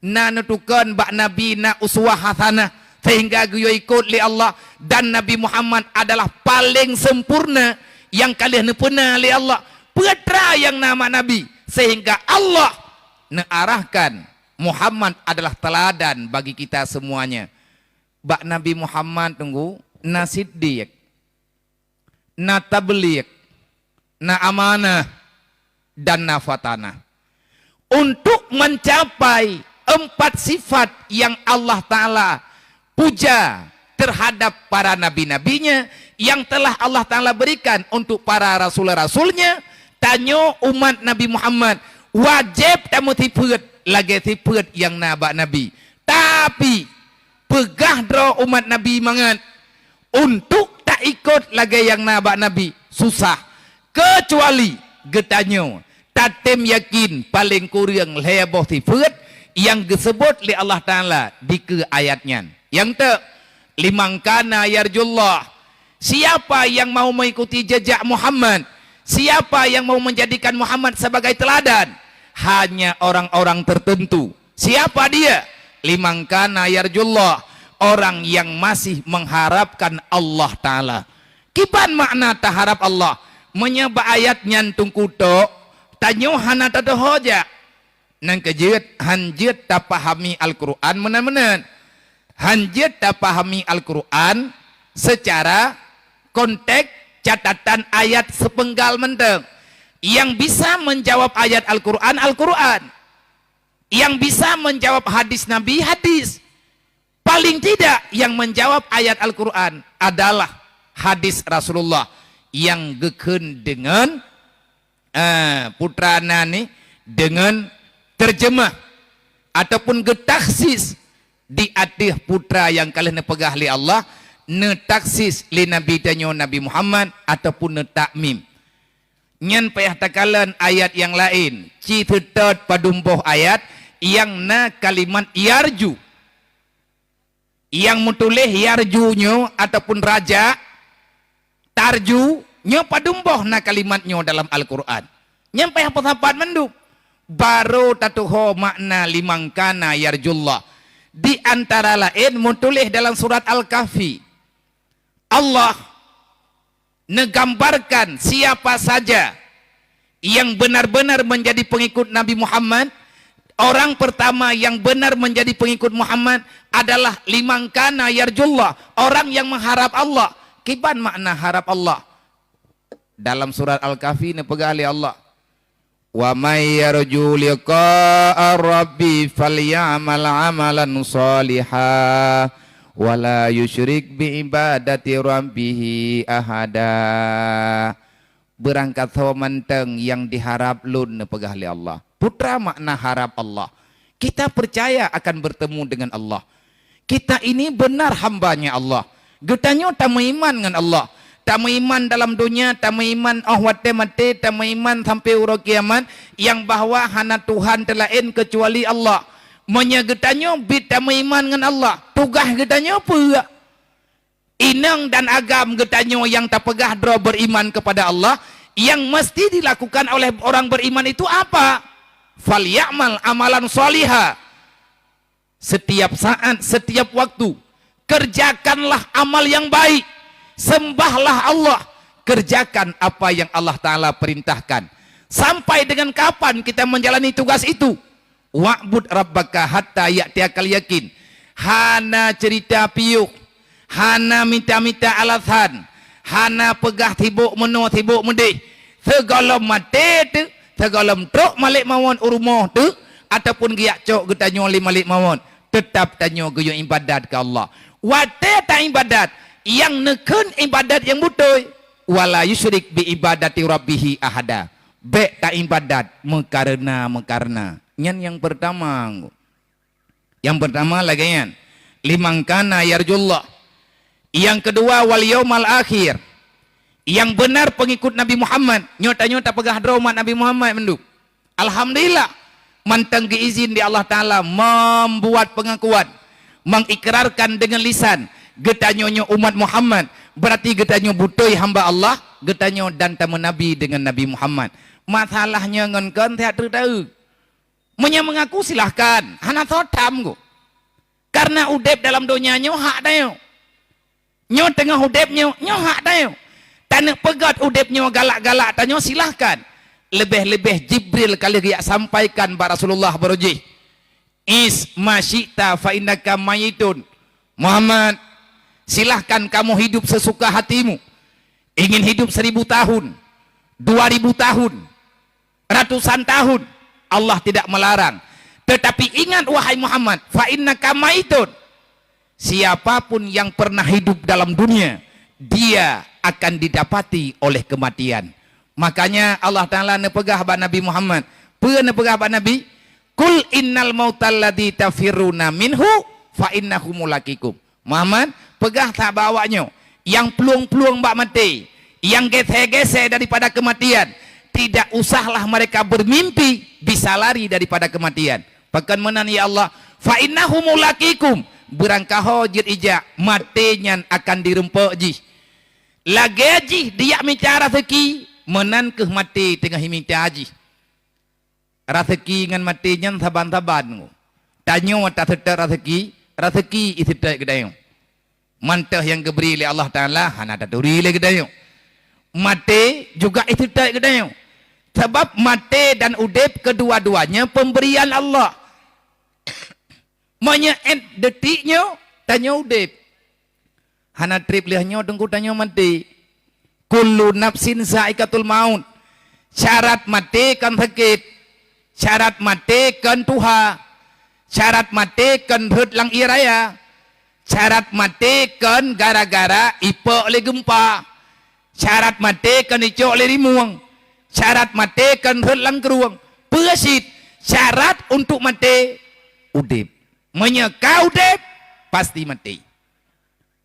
Nana tukan bak nabi na uswah hasanah sehingga geyo ikut li Allah dan Nabi Muhammad adalah paling sempurna yang kalian pernah li Allah. Putra yang nama nabi sehingga Allah mengarahkan Muhammad adalah teladan bagi kita semuanya. Bak Nabi Muhammad tunggu na siddiq, na tabligh, na amanah, dan na fatanah. Untuk mencapai 4 sifat yang Allah Ta'ala puja terhadap para nabi-nabinya yang telah Allah Ta'ala berikan untuk para rasul-rasulnya. Tanya umat Nabi Muhammad, wajib tamu tipet lagi tipet yang nabak Nabi. Tapi pegah dro umat Nabi mangat untuk tak ikut lagi yang nabak Nabi susah. Kecuali getanyo tatem yakin paling kurang leboh tipet yang disebut oleh Allah Ta'ala di ke ayatnya. Yang te limangkana yarjullah, siapa yang mau mengikuti jejak Muhammad, siapa yang mau menjadikan Muhammad sebagai teladan, hanya orang-orang tertentu. Siapa dia? Limangkana yarjullah, orang yang masih mengharapkan Allah Ta'ala. Kipan makna taharap Allah? Menyebab ayat nyantung kuto tanyo hana tado hoja nang kejet hanjet tak pahami Al-Quran menan-menan. Hanjet tak pahami Al-Quran secara konteks catatan ayat sepenggal menteng. Yang bisa menjawab ayat Al-Quran, Al-Quran. Yang bisa menjawab hadis Nabi, hadis. Paling tidak yang menjawab ayat Al-Quran adalah hadis Rasulullah yang geken dengan putrana nih dengan terjemah ataupun getaksis di adih putra yang kalian nepegah li Allah, netaksis li Nabi tanyo Nabi Muhammad ataupun netakmim. Nyan payah takalan ayat yang lain, citetot padumboh ayat yang na kalimat yarju, yang mutulih yarjunyo ataupun raja tarju nyo padumboh na kalimatnyo dalam Al-Quran. Nyan payah pasapat menduk baru tatuho makna limangkana yarjullah. Di antara lain mutulih dalam surat Al-Kahfi, Allah negambarkan siapa saja yang benar-benar menjadi pengikut Nabi Muhammad. Orang pertama yang benar menjadi pengikut Muhammad adalah limangkana yarjullah, orang yang mengharap Allah. Kiban makna harap Allah? Dalam surat Al-Kahfi nepegali Allah, wa may yarju liqa'a rabbi falyamal amalan shalihan wa la yusyrik bi ibadati rabbih ahada. Berangkat sawa menteng yang diharap lun nepegali Allah. Putra makna harap Allah. Kita percaya akan bertemu dengan Allah. Kita ini benar hambanya Allah. Getanyo tamu iman dengan Allah. Tamu iman dalam dunia, tamu iman ahwate mati, tamu iman sampai uro kiamat, yang bahwa hana Tuhan telain kecuali Allah. Monya getanyo bit tamu iman dengan Allah. Tugas getanyo apa? Inang dan agam getanyo yang tak pegah dro beriman kepada Allah, yang mesti dilakukan oleh orang beriman itu apa? Falyamal amalan sholiha. Setiap saat, setiap waktu, kerjakanlah amal yang baik. Sembahlah Allah, kerjakan apa yang Allah Ta'ala perintahkan. Sampai dengan kapan kita menjalani tugas itu? Wa'bud rabbaka hatta ya'tiyakal yakin. Hana cerita piuk, hana minta-minta alasan, hana pegah tibuk meno tibuk medih. Segolom mati tu, segolom truk malik mawon urumoh tu, ataupun giyak cok getanyo malik mawon, tetap tanyo geyo ibadat ke Allah. Wate tak ibadat, yang neken ibadat yang betul, wala yusyrik bi ibadati rabbihi ahada. Be tak ibadat mekarena. Nyan yang pertama. Yang pertama lagi yan, limangkana yarjullah. Yang kedua wal yaumal akhir. Yang benar pengikut Nabi Muhammad, nyota-nyota pegah dromat Nabi Muhammad menduk. Alhamdulillah, mantang izin di Allah Ta'ala membuat pengakuan, mengikrarkan dengan lisan getanyonyo umat Muhammad, berarti getanyo butoi hamba Allah, getanyo dan tamu Nabi dengan Nabi Muhammad. Masalahnya ngenkan tak tahu. Menya mengaku silahkan, hana thotam go. Karena udep dalam dunia nyo hak dayo. Nyo tengah udep nyo hak dayo. Tanah pegat udep nyo galak-galak tanyo silahkan. Lebih-lebih Jibril kali dia sampaikan ba Rasulullah berujih. Is masyita fa innaka mayitun. Muhammad, silahkan kamu hidup sesuka hatimu. Ingin hidup 1000 tahun, 2000 tahun, ratusan tahun, Allah tidak melarang. Tetapi ingat wahai Muhammad, fa innaka mayitun. siapapun yang pernah hidup dalam dunia, dia akan didapati oleh kematian. Makanya Allah Ta'ala nepegah bak Nabi Muhammad. Nepegah bak Nabi, Kul innal mautal ladzi tafiruna minhu fa innahu mulaqikum. Muhammad, pegah tak bawanya yang peluang-peluang bak mati, yang geser-geser daripada kematian, tidak usahlah mereka bermimpi bisa lari daripada kematian. Bahkan menan ya Allah, fa innahu mulaqikum, berangkah jid ijak matinya akan dirempuk ji. Lagi ji dia bicara rezeki menan ke mati tengah minta haji. Rezeki ngan mati nyan saban-saban. Tanyo tak sedar rezeki itu tak kedayo. Mantah yang diberi oleh Allah Taala hana tak duri le kedayo. Mati juga itu tak kedayo. Sebab mati dan udip kedua-duanya pemberian Allah. Manya detiknya tanya udip. Hana trip lihatnya tunggu tanya mati. Kullu nafsin zaikatul maut. Syarat mati kan sakit. Syarat mati kan tuha. Syarat mati kan hudlang iraya. Syarat mati kan gara-gara ipok le gempa. Syarat mati kan icok le rimuang. Syarat mati kan hudlang keruang. Pesit syarat untuk mati udip. Menyeka udip pasti mati.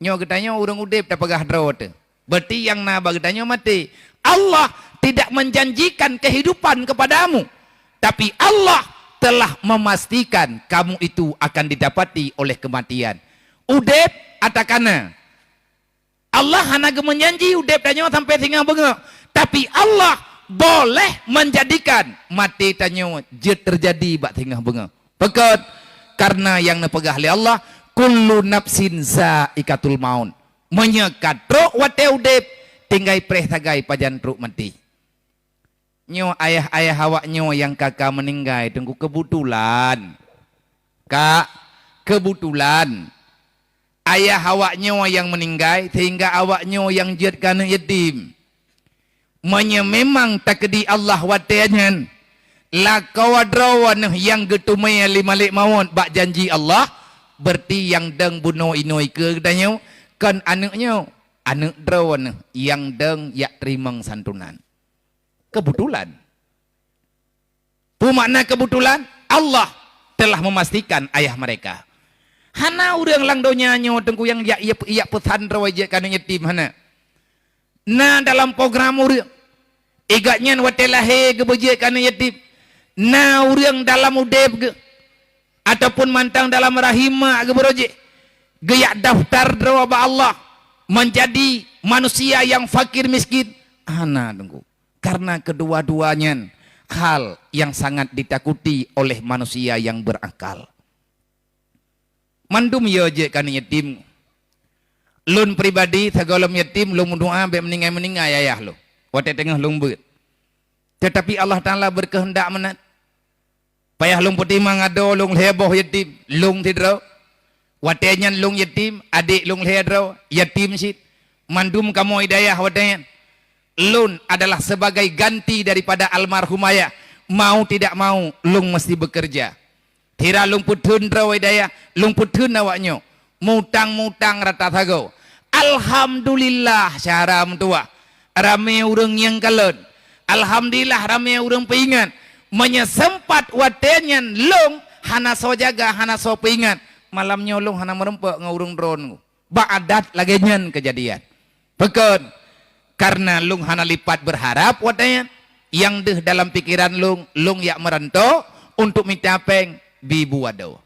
Nyo katanya orang udip tak pegah drawat. Berarti yang nabag katanya mati. Allah tidak menjanjikan kehidupan kepadamu, tapi Allah telah memastikan kamu itu akan didapati oleh kematian. Udip atakana. Allah hanya menjanji udip tanya sampai tinggal bengak. Tapi Allah boleh menjadikan mati tanya terjadi bak tinggal bengak. Pekat karena yang nepegah oleh Allah, kullu nafsin zaikatul maut. Menyekat truk wate udip tinggai preh tagai pajan truk mati. Nyo ayah-ayah awaknyo yang kakak meninggal tunggu kebetulan. Kak, kebetulan ayah awaknyo yang meninggal sehingga awaknyo yang jad kana yatim. Memang takdir Allah watenyan. La kawadrawan yang getumai limalik mawon bak janji Allah, berarti yang deng bunuh inoi ke katanya kan anaknya anak drawan yang deng yak terimang santunan. Kebetulan. Makna kebetulan Allah telah memastikan ayah mereka. Hana urang lang donya nyo tengku yang yak pesan rawaje kana yatim hana. Na dalam program urang igatnya watelahe gebeje kana yatim. Na urang dalam udep ge ataupun mantang dalam rahimah ge beroje. Geyak daftar drawa ba Allah menjadi manusia yang fakir miskin. Hana tengku. Karena kedua-duanya hal yang sangat ditakuti oleh manusia yang berakal. Mandum yo je kan yatim. Lun pribadi segala yatim lu doa be meninggal ayah lu. Wate tengah lumbut. Tetapi Allah Taala berkehendak menat. Payah lung putih mangado lung heboh yatim, lung tidro. Watenya lung yatim, adik lung hedro, yatim sit. Mandum kamu hidayah watenyan. Lun adalah sebagai ganti daripada almarhum ayah. Mau tidak mau, lung mesti bekerja. Tira lung putun rawidaya, lung putun awaknya. Mutang-mutang rata thago. Alhamdulillah syaram tua. Rame urang yang kalon. Alhamdulillah rame urang peingat. Menyesempat watenyan lung hana so jaga, hana so peingat. Malamnya lung hana merempek ngurung drone. Ba'adat lagi nyan kejadian. Pekan. Karena lung hana lipat berharap watanya yang deh dalam pikiran lung yak merantau untuk minta peng bibu wado.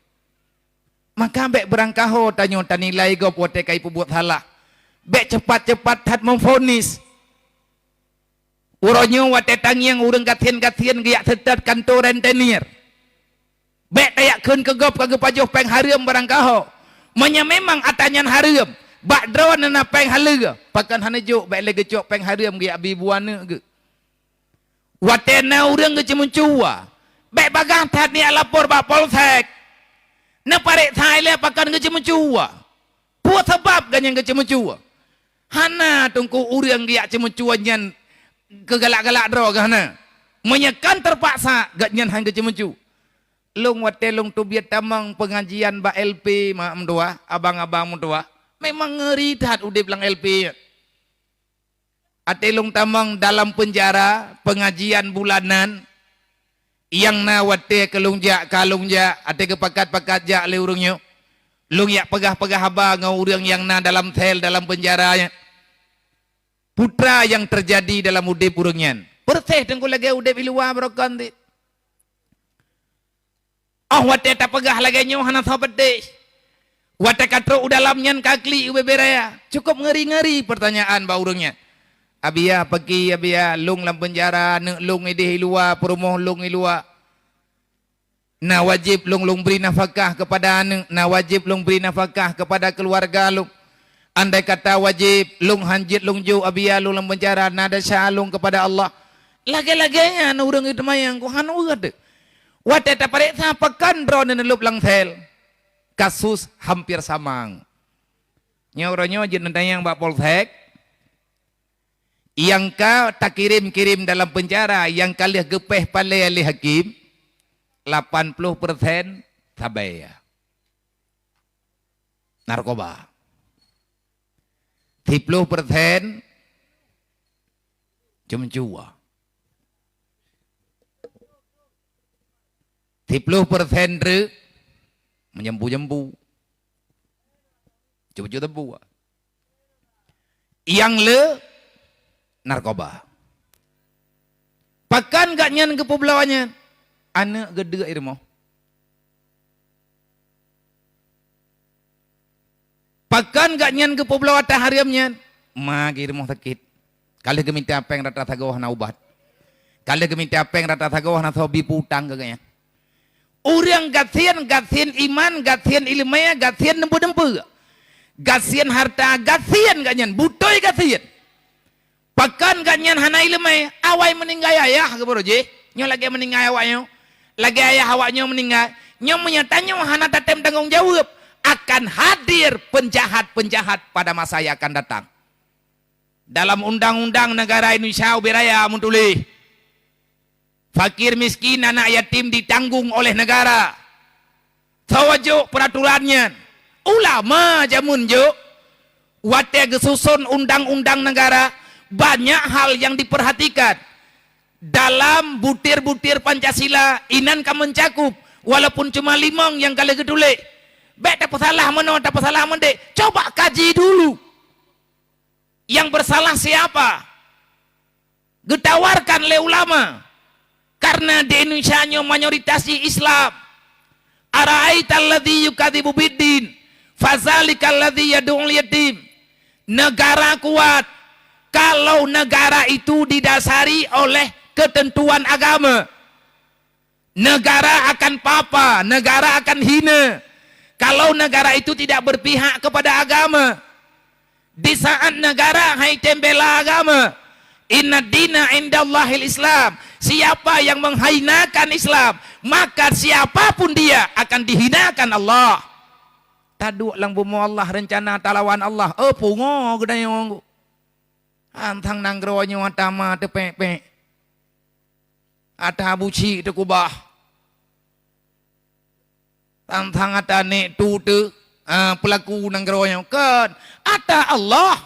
Maka bek berangkaho tanyo tanilai go pote kai buat salah. Bek cepat-cepat hat memfonis. Uronyo wate tangiang urang katien-katien giyak setat kantor rentenir. Bek tayak keun kegop kagepajoh peng hareum berangkaho. Manya memang atanyan hareum. Bak drawan na peng halega pakan hana jok baik lagi jok peng haram ge abi buana ge watena urang ge cemuncua baik bagang tat ni lapor ba polsek na pare thai le pakan ge cemuncua puat sebab ganyan ge cemuncua hana tungku urang ge cemuncua nyan kegalak-galak dro ge hana menyekan terpaksa ganyan hang ge cemuncu Lung wate lung tu biat tamang pengajian ba LP mak mdua, abang-abang mdua. Memang ngeri tat udah bilang LP. Ate lung tamang dalam penjara pengajian bulanan. Yang na wate kelung jak kalung jak ate kepakat-pakat jak le urungnya. Lung yak pegah-pegah haba ngau urang yang na dalam sel dalam penjaranya. Putra yang terjadi dalam udip urangnya. Perteh tengku lagi udip iluwa berokan di. Oh wate tak pegah lagi nyo hana thabade. Wate katro udalamnya kakli ubeberaya. Cukup ngeri-ngeri pertanyaan ba urangnya. Abia pergi abia lung dalam penjara ne lung ide hilua perumoh lung hilua. Na wajib lung beri nafkah kepada anak, na wajib lung beri nafkah kepada keluarga lung. Andai kata wajib lung hanjit lung ju abia lung dalam penjara nada syalung kepada Allah. Lagi-laginya na urang itu mayang ku hanu gade. Wate tak parek sapakan bro nenelup lang sel. Kasus hampir samang. Nyoronyo jen nentayang bak polsek. Yang kau tak kirim-kirim dalam penjara, yang kalian gepeh palai oleh hakim, 80% tabaya. Narkoba. 10% cuma-cuma. 10% re menyembu-nyembu. Cuma-cuma tebu. Yang le narkoba. Pakan gak nyan ke pebelawannya. Anak gede irmo. Pakan gak nyan ke pebelawatan hariamnya. Ma irmo sakit. Kali geminta apa yang rata tagawah na ubat. Kali geminta apa yang rata tagawah na sobi putang kagaknya. Orang gasian iman, gasian ilmiah, gasian nempu-nempu. Gasian harta, gasian gak nyan. Butoy gasian. Pakan ganyan hana ilmai awai meninggal ayah ke boroje nyo lagi meninggal awaknya lagi ayah awaknya meninggal nyo menyatanya hana tatem tanggung jawab akan hadir penjahat-penjahat pada masa yang akan datang dalam undang-undang negara Indonesia beraya muntuli fakir miskin anak yatim ditanggung oleh negara tawajuk peraturannya ulama jamun jo wate gesusun undang-undang negara. Banyak hal yang diperhatikan dalam butir-butir Pancasila inan ka mencakup walaupun cuma 5 yang kali gedule baik tak salah mana tak salah mende coba kaji dulu yang bersalah siapa getawarkan oleh ulama karena di Indonesia mayoritas Islam ara'aital ladzi yukadzibu biddin fazalikal ladzi yad'ul yatim negara kuat kalau negara itu didasari oleh ketentuan agama, negara akan papa, negara akan hina. Kalau negara itu tidak berpihak kepada agama, di saat negara hai tembela agama, inna dina indallahil Islam. Siapa yang menghinakan Islam, maka siapapun dia akan dihinakan Allah. Taduk lang bumo Allah rencana talawan Allah. Pungo gedayong. Antang nanggronya watama te pepe. Ata buci te kubah. Antang ata nek tu te pelaku nanggronya kan. Ata Allah.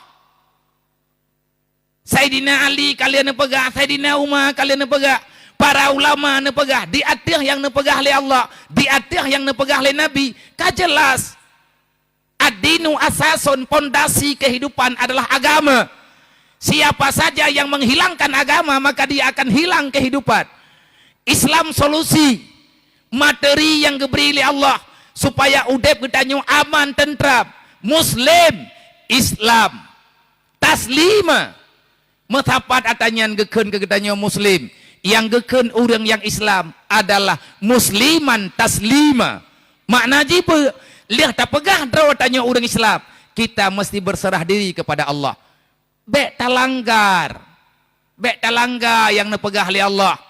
Sayyidina Ali kalian nepegah, Sayyidina Umar kalian nepegah, para ulama nepegah, di atir yang nepegah oleh Allah, di atir yang nepegah oleh Nabi. Kajelas. Ad-dinu asasun, pondasi kehidupan adalah agama. Siapa saja yang menghilangkan agama maka dia akan hilang kehidupan. Islam solusi materi yang diberi oleh Allah supaya udep kita aman tentram. Muslim Islam taslima metapat atanyan geken kegetanya muslim yang geken orang yang Islam adalah musliman taslima makna jipe lihat tak pegah drawatanya orang Islam kita mesti berserah diri kepada Allah. Bek talanggar yang nepegah oleh Allah.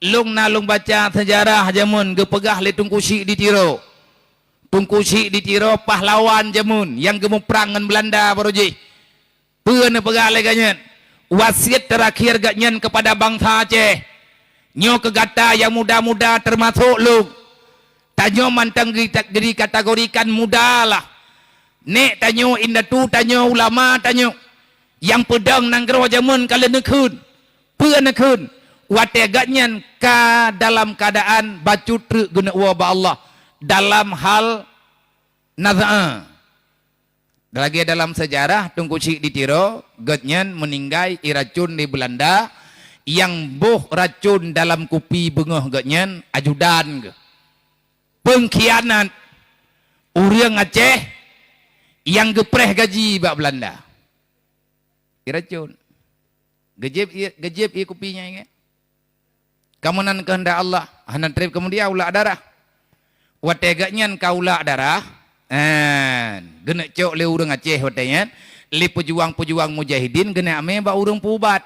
Lung nalung baca sejarah jamun gepegah oleh Tungku Syek di Tiro. Tungku Syek di Tiro pahlawan jamun yang gemu perang dengan Belanda baroji. Peuh nepegah oleh ganyan. Wasiat terakhir ganyan kepada bangsa Aceh. Nyo kegata yang muda-muda termasuk lung. Tanyo mantang dikategorikan muda lah. Nek tanyo indatu, tanyo ulama, tanyo yang pedang nanggro jamun kala nekun. Pua nekun. Wate gatnyan ka dalam keadaan bacut guna wa Allah. Dalam hal naz'a. Lagi dalam sejarah Tunku Cik ditiro, gatnyan meninggai iracun di Belanda yang boh racun dalam kopi bengah gatnyan ajudan ke. Pengkhianat urang Aceh yang gepreh gaji bak Belanda. Iracun. Gejib ia kopinya ingat. Kamunan kehendak Allah, hanan trip kemudian ulah darah. Wateganyan kaulah darah. Gena cok le urang Aceh watenya. Le pejuang-pejuang mujahidin gena ame ba urang pubat.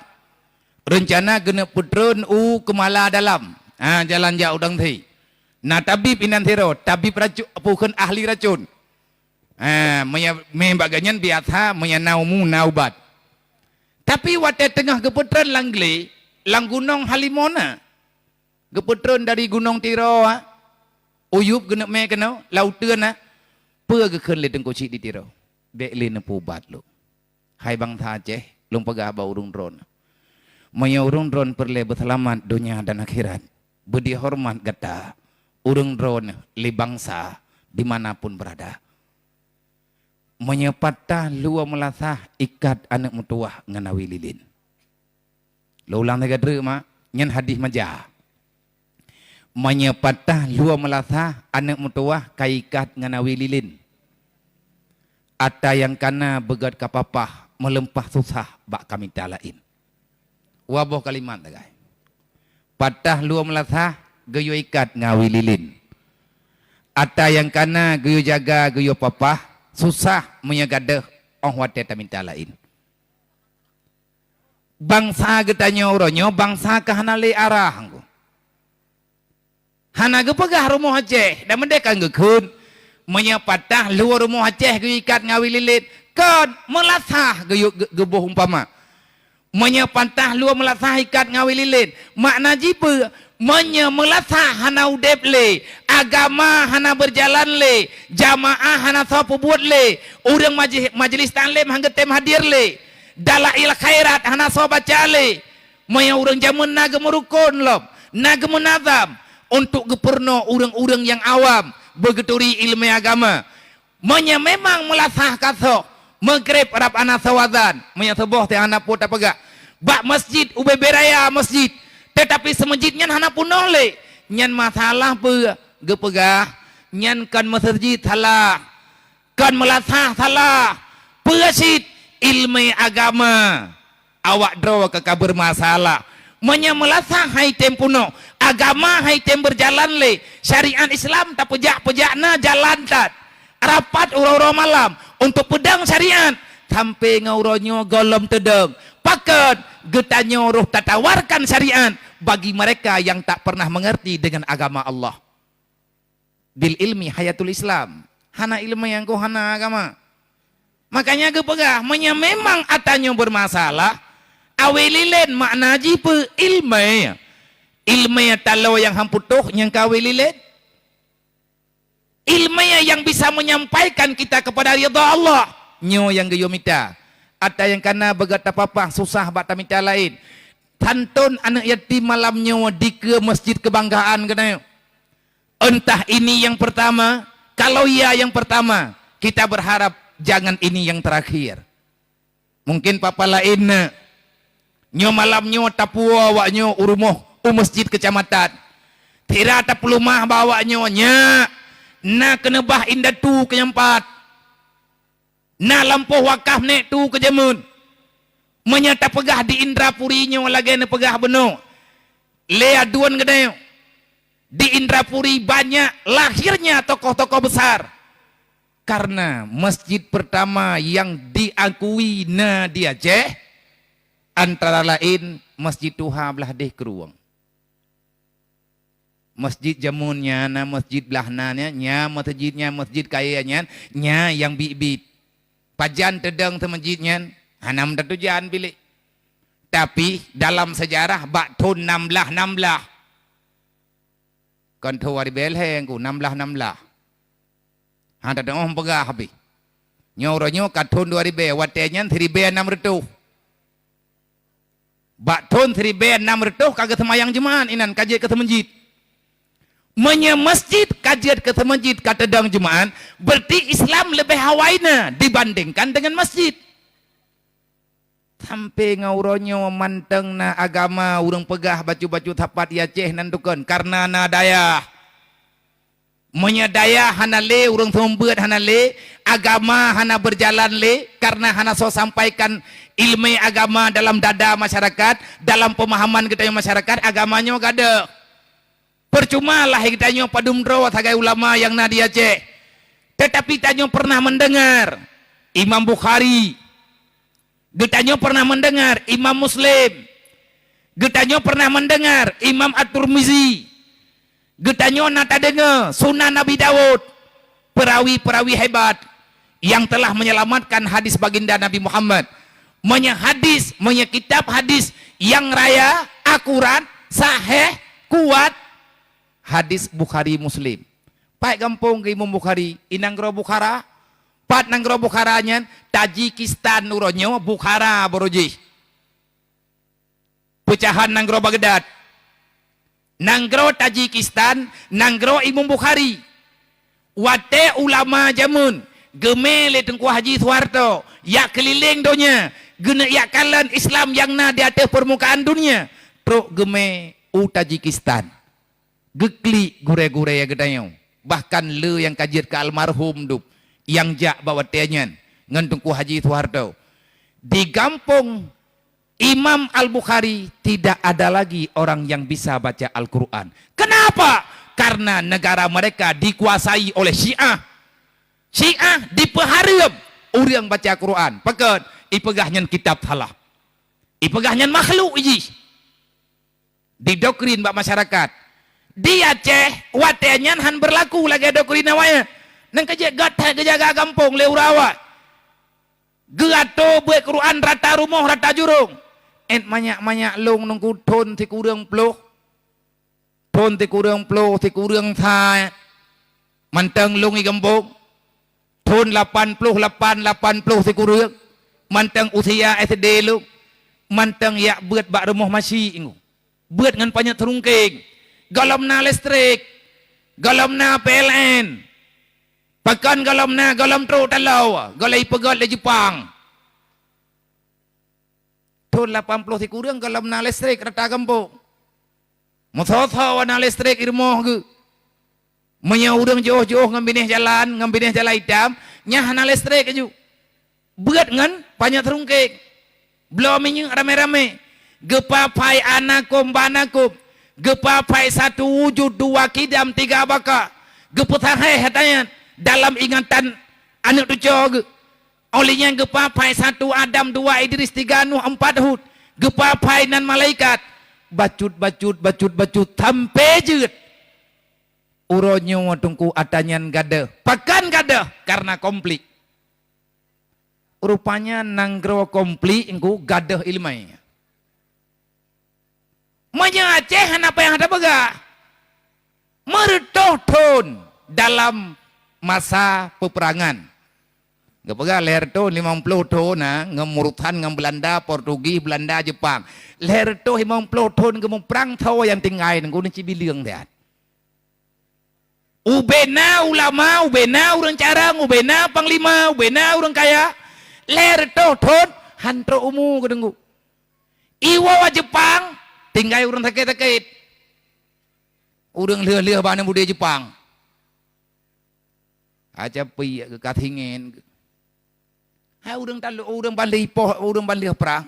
Rencana gena putreun kemala dalam. Jalan jauh udang thi. Nah tabib inan thero, tabib racun bukan ahli racun. Membaganyan biasa menyanaumu naubat. Tapi wate tengah geputreun langle, lang gunung Halimona. Geputreun dari gunung Tiro, uyup gena me kenau, lauteun Pua gekeun le Tengku Cik di Tiro. Dek le ne pubat lu. Hai bang tha Aceh, lung pegah ba urung dron. Maya urung dron perle berselamat dunia dan akhirat. Budi hormat gata. Urung dron li bangsa dimanapun berada. Menyepatah lua melasah ikat anak mutuah nganawi lilin. Lo ulang tega dre mak, nyen hadis majah. Menyepatah lua melasah anak mutuah kaikat nganawi lilin. Ada yang kana begat kapapah melempah susah bak kami talain. Waboh kalimat guys. Patah lua melasah geyo ikat ngawi lilin. Ada yang kana geyo jaga geyo papah susah menyegadah ong wate minta lain. Bangsa getanya oronyo bangsa kahanale arah anggo. Hana ge pegah rumah Aceh dan mendeka gekeun menyapatah luar rumah Aceh ge ikat ngawi lilin kan melasah geboh umpama. Menyapatah luar melasah ikat ngawi lilin makna jipe melasah hana udep le, agama hana berjalan le, jamaah hana sapu buat le, urang majelis tanlim hangga tem hadir le, dalail khairat hana so baca le, maya urang jamun naga merukun lom, naga menazam untuk gepurno urang-urang yang awam begeturi ilmu agama. Maya memang melasah kaso, mengkrep Arab anak sawadan, maya sebuah teh anak pun tak pegak, bak masjid ubeberaya masjid. Tetapi semejitnya hana punoh le. Nyan masalah pe gepegah. Nyan kan masjid salah. Kan melasah salah. Pesit ilmu agama. Awak draw ke kabar masalah. Menya melasah hai tem punoh. Agama hai tem berjalan le. Syariat Islam tak pejak-pejakna jalan tat. Rapat ura-ura malam. Untuk pedang syariat. Sampai ngauronyo golom tedeng. Paket getanyo roh tatawarkan syariat bagi mereka yang tak pernah mengerti dengan agama Allah. Bil ilmi hayatul Islam. Hana ilmu yang kau hana agama. Makanya gepegah memang atanyo bermasalah. Awelilen makna jipe ilmu. Ilmu talau yang hamputuh yang kawelilen. Ilmu yang bisa menyampaikan kita kepada ridha Allah. Nyo yang geyomita. Ada yang kana begat apa-apa susah bak minta lain. Tantun anak yatim malamnya di ke masjid kebanggaan kena. Entah ini yang pertama, kalau ya yang pertama, kita berharap jangan ini yang terakhir. Mungkin papa lain nyo malamnya tapua waknyo urumuh masjid kecamatan. Tira tapulumah bawanya nya na kenebah indatu keempat. Na lampuh wakaf nek tu kejamun. Menyata pegah di Indrapuri nyo lagi ne pegah beno. Le aduan gede. Di Indrapuri banyak lahirnya tokoh-tokoh besar. Karena masjid pertama yang diakui na di Aceh antara lain Masjid Tuha belah deh keruang. Masjid jamunnya na masjid belahnanya nya masjidnya masjid kayanya nya yang bibit. Pajan tedeng temajidnya hanam datujan pilih. Tapi dalam sejarah bak tahun 16 Kan tu hari belhe ku 16 Hanta dong pegah habis. Nyoronyo katun 2000 watenya 3600. Bak ton 3600 kagak semayang jemaah inan kajian ke masjid. Menya masjid kajian ke masjid kata dang jemaah berarti Islam lebih hawaina dibandingkan dengan masjid. Sampai ngauronyo manteng na agama urang pegah baju-baju tapat Aceh nandukan karena na daya menyadaya hana le urang sembeut hana le agama hana berjalan le karena hana so sampaikan ilmu agama dalam dada masyarakat dalam pemahaman kita yang masyarakat agamanya gada percuma lah kita nyo padumro tagai ulama yang na di Aceh tetapi tanyo pernah mendengar Imam Bukhari. Getanyo pernah mendengar Imam Muslim. Getanyo pernah mendengar Imam At-Tirmizi. Getanyo nata dengar Sunan Nabi Daud. Perawi-perawi hebat yang telah menyelamatkan hadis baginda Nabi Muhammad. Hadis, kitab hadis yang raya, akurat, sahih, kuat. Hadis Bukhari Muslim. Pak gampung ke Imam Bukhari, inanggro Bukhara. Pat nanggro Bukharanya Tajikistan nuronyo Bukhara boroji. Pecahan nanggro Baghdad. Nanggro Tajikistan, nanggro Imam Bukhari. Wate ulama jamun gemele tengku Haji Suharto ya keliling donya guna ya kalan Islam yang na di atas permukaan dunia. Pro geme Tajikistan. Gekli gure-gure ya gedayo. Bahkan le yang kajian ke almarhum dup yang jak bawa tenyan ngantunku Haji Suharto di kampung Imam Al-Bukhari tidak ada lagi orang yang bisa baca Al-Quran. Kenapa? Karena negara mereka dikuasai oleh Syiah. Syiah dipeharap orang baca Quran. Pakat ipegahnya kitab salah. Ipegahnya makhluk iji. Didoktrin bak masyarakat. Di Aceh watenyan han berlaku lagi doktrin awalnya. Nang kejak gatah kejaga kampung leurawa. Gato buat Quran rata rumah rata jurung. Banyak long nungku ton ti kurang ploh. Ton ti kurang ploh ti kurang thai. Manteng long i kampung. Ton 80 ti kurang. Manteng usia SD lu. Manteng ya buat bak rumah masih ingu. Buat ngan banyak terungking. Galamna listrik. Galamna PLN. Pakan galam truk talau, galai pegat le Jepang. Tahun 80 ti kurang galam na listrik rata kampung. Mutho-tho na listrik irmoh ke. Menya urang jauh-jauh ngambinih jalan hitam, nyah na listrik aju. Berat ngan banyak terungkik. Belum minyak rame-rame. Gepapai anakum banakum. Gepapai 1 wujud 2 kidam 3 baka. Geputahai hatanya. Dalam ingatan anak tujuh olehnya gepapai 1 Adam 2 Idris 3 Nuh 4 Hud gepapai nan malaikat bacut sampai jeut uronyo tungku atanyan gada pakan gada karena komplit rupanya nanggro komplit engku gada ilmai manya Aceh apa yang ada bega meretoh ton dalam masa peperangan. Gak pega leher tu 50 tahun na ngemurutan ngam Belanda, Portugis, Belanda, Jepang. Leher tu 50 tahun ngem perang thaw yang tinggai nang kuning cibiliang dia. Ubena ulama, ubena orang carang, ubena panglima, ubena orang kaya. Leher tu tahun hantro umu kedengku. Iwa Jepang tinggai orang sakit-sakit. Orang leh-leh bana budaya Jepang. Aja pi ke kathingen. Hai urang talu urang balik poh urang balik perang.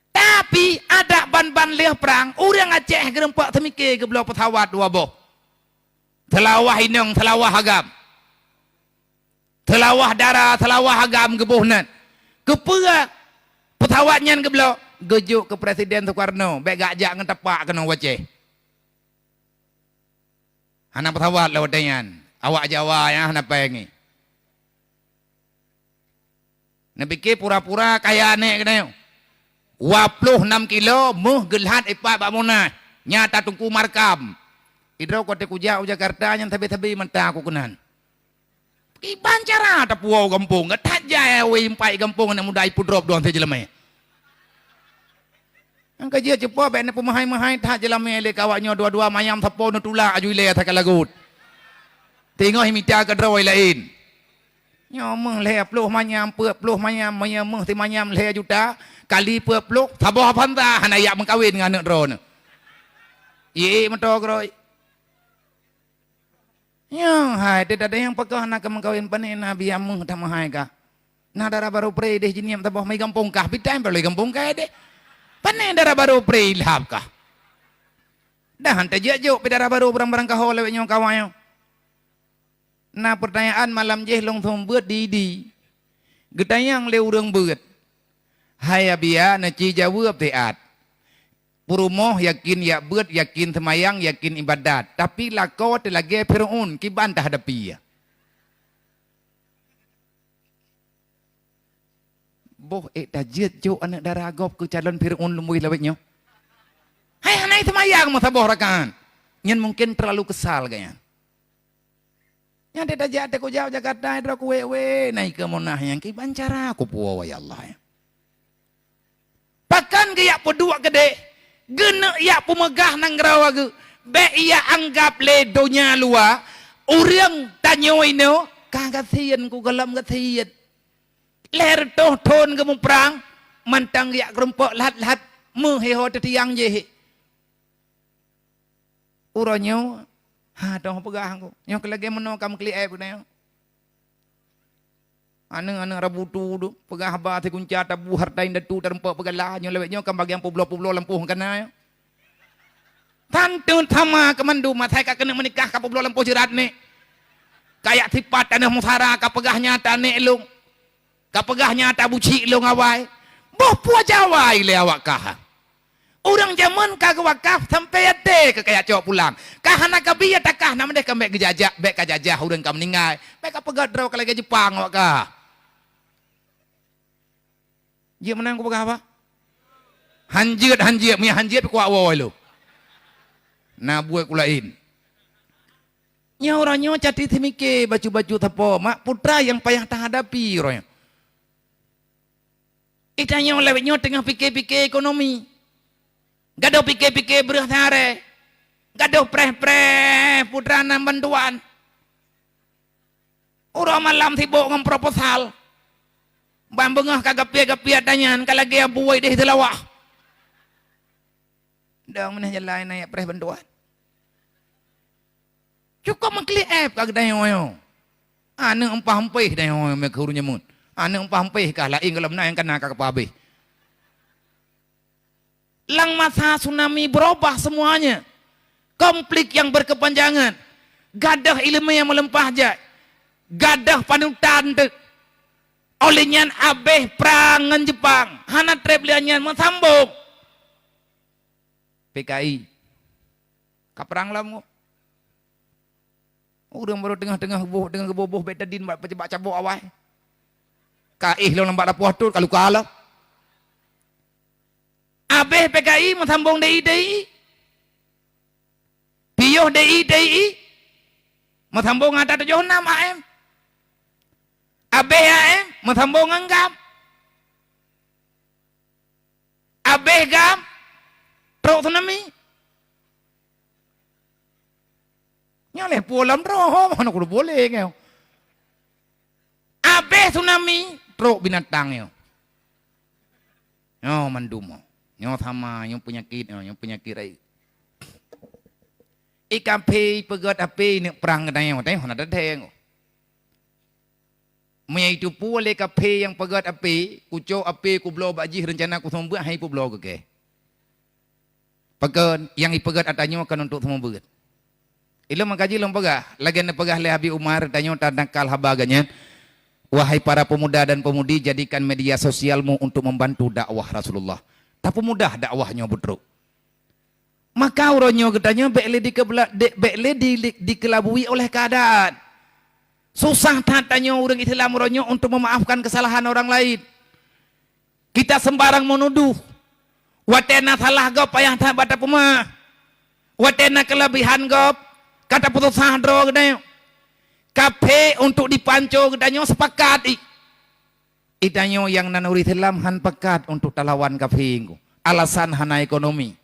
Tapi ada ban-ban leh perang, urang Aceh gerempak temike ke belah petawat dua boh. Telawah inong, telawah agam. Telawah darah, telawah agam ke bohnan. Kepera petawatnya ke belah gejuk ke Presiden Soekarno, baik gajak ngetepak kena Aceh. Anak petawat lawatannya. Awak Jawa ya kenapa ini? Napikir pura-pura kaya nek kena. 26 kilo muh gelhat ipak bak munah. Nyata tungku markam. Idro kote ku jauh Jakarta yang tabi-tabi mentah aku kenan. Iban cara tak puau kampung, tak jaya impai kampung nak mudai pudrop doang te jelamai. Angka dia cepo be ne pemahai-mahai tak jelamai le kawaknya dua-dua mayam sapo no tula aju le tak lagut. Tengok himita ke drawai lain. Nyomong le puluh mayam puluh mayam mayam ti mayam le juta kali puluh sabah panta hanayak mengkawin dengan anak drone. Ye mentok roi. Yang hai tidak ada yang pekah nak mengkawin panen nabi amu tak mahai kah? Nah darah baru pre deh jeniam tabah mai kampung kah? Bitai perlu kampung kah deh? Panen darah baru pre ilham kah? Dah hantar jauh darah baru barang-barang kah oleh nyong kawan. Nah pertanyaan malam je long thom buat di getayang le urang buat. Hai abia na ci jawab teat. Purumoh yakin ya buat yakin semayang yakin ibadat tapi lakau telage Firaun kiban tak hadapi ya. Boh tajet jo anak darah gop ke calon Firaun lumui lawetnya. Hai anai semayang masa boh rakan. Nyen mungkin terlalu kesal kayaknya. Yang dia tajat aku jauh Jakarta itu aku wewe naik ke monah yang kiban cara aku puawa ya Allah ya. Pakan kayak pedua gede. Gena ya pemegah nang rawa ge be ia anggap le donya luar urang tanyoi no kagathian ku galam gathian ler toh ton ke perang mantang ya kerompok lahat-lahat meheho tetiang je uranyo ha toh pegah ku nyo kelage meno kam kli aib na anu rabutu du pegah ba te kunca tabu hartain datu terempok pegalah nyo lewetnyo kam bagian publo-publo lampuh kana tantun sama kemandu matai ka kena menikah ka publo lampuh jerat ni kayak tipat tanah musara ka pegahnya tane elung ka pegahnya tabuci elung awai boh puas jawai le awak kah orang zaman kagak wakaf sampai ate ke kayak cowok pulang kahana kabiya takah nama deh kambek gejajah bek kajajah orang kam meninggal bek ka pegat draw ka lagi Jepang awak kah. Dia menang ku apa? Hanjit, punya hanjit ku awal lu. Nah buat ku lain. Nya orangnya cati timike baju-baju tapo mak putra yang payah terhadapi orangnya. Itanya lewatnya tengah pikir-pikir ekonomi. Gaduh pikir-pikir berah sehari. Gaduh preh-preh putra nan bantuan. Orang malam sibuk dengan proposal. Bambengah kagak pia tanyan kalau dia buai deh telawah. Dah mana jalan naik preh bantuan. Cukup mengklik app kagak dah yo. Ane empah empih dah yo me kurunya mun. Ane empah empih kah lain kalau menang kena kagak habis. Lang masa tsunami berubah semuanya. Konflik yang berkepanjangan. Gadah ilmu yang melempah jat. Gadah panutan olehnya abeh perangan Jepang hana trebliannya mensambung PKI kaperang lamu udah baru tengah-tengah dengan keboboh betadin baca cabuk awal kaih lo nampak lapuh tu kalau kalah abeh PKI mensambung DI piyuh DI mensambung ada 76 AM Abeh mesambung anggap. Abeh gam truk tsunami. Nyoleh pulang roh mana kudu boleh ngeu. Abeh tsunami truk binatang yo. Yo mandumo. Yo sama yo penyakit ai. Ikan pe pegat api ni perang kadang yo teh ada teh. Maya itu boleh kafe yang pegat api, kucuk api, ku blow baji rencana ku semua buat hai ku blow ke. Pegat yang ipegat atanya akan untuk semua buat. Ilo mengkaji lom pegah, lagi ne pegah le Habib Umar tanya tadakal habaganya. Wahai para pemuda dan pemudi, jadikan media sosialmu untuk membantu dakwah Rasulullah. Tapi mudah dakwahnya butruk. Maka uronyo katanya bekle dikelabui oleh keadaan. Susah tanya orang Islam uronyo untuk memaafkan kesalahan orang lain. Kita sembarang menuduh. Watena salah gop payah tak bata pemah. Watena kelebihan gop kata putus sadro gedayo. Kafe untuk dipanco gedanyo sepakat idanyo yang nanuri telam han pekat untuk talawan kafe alasan hana ekonomi.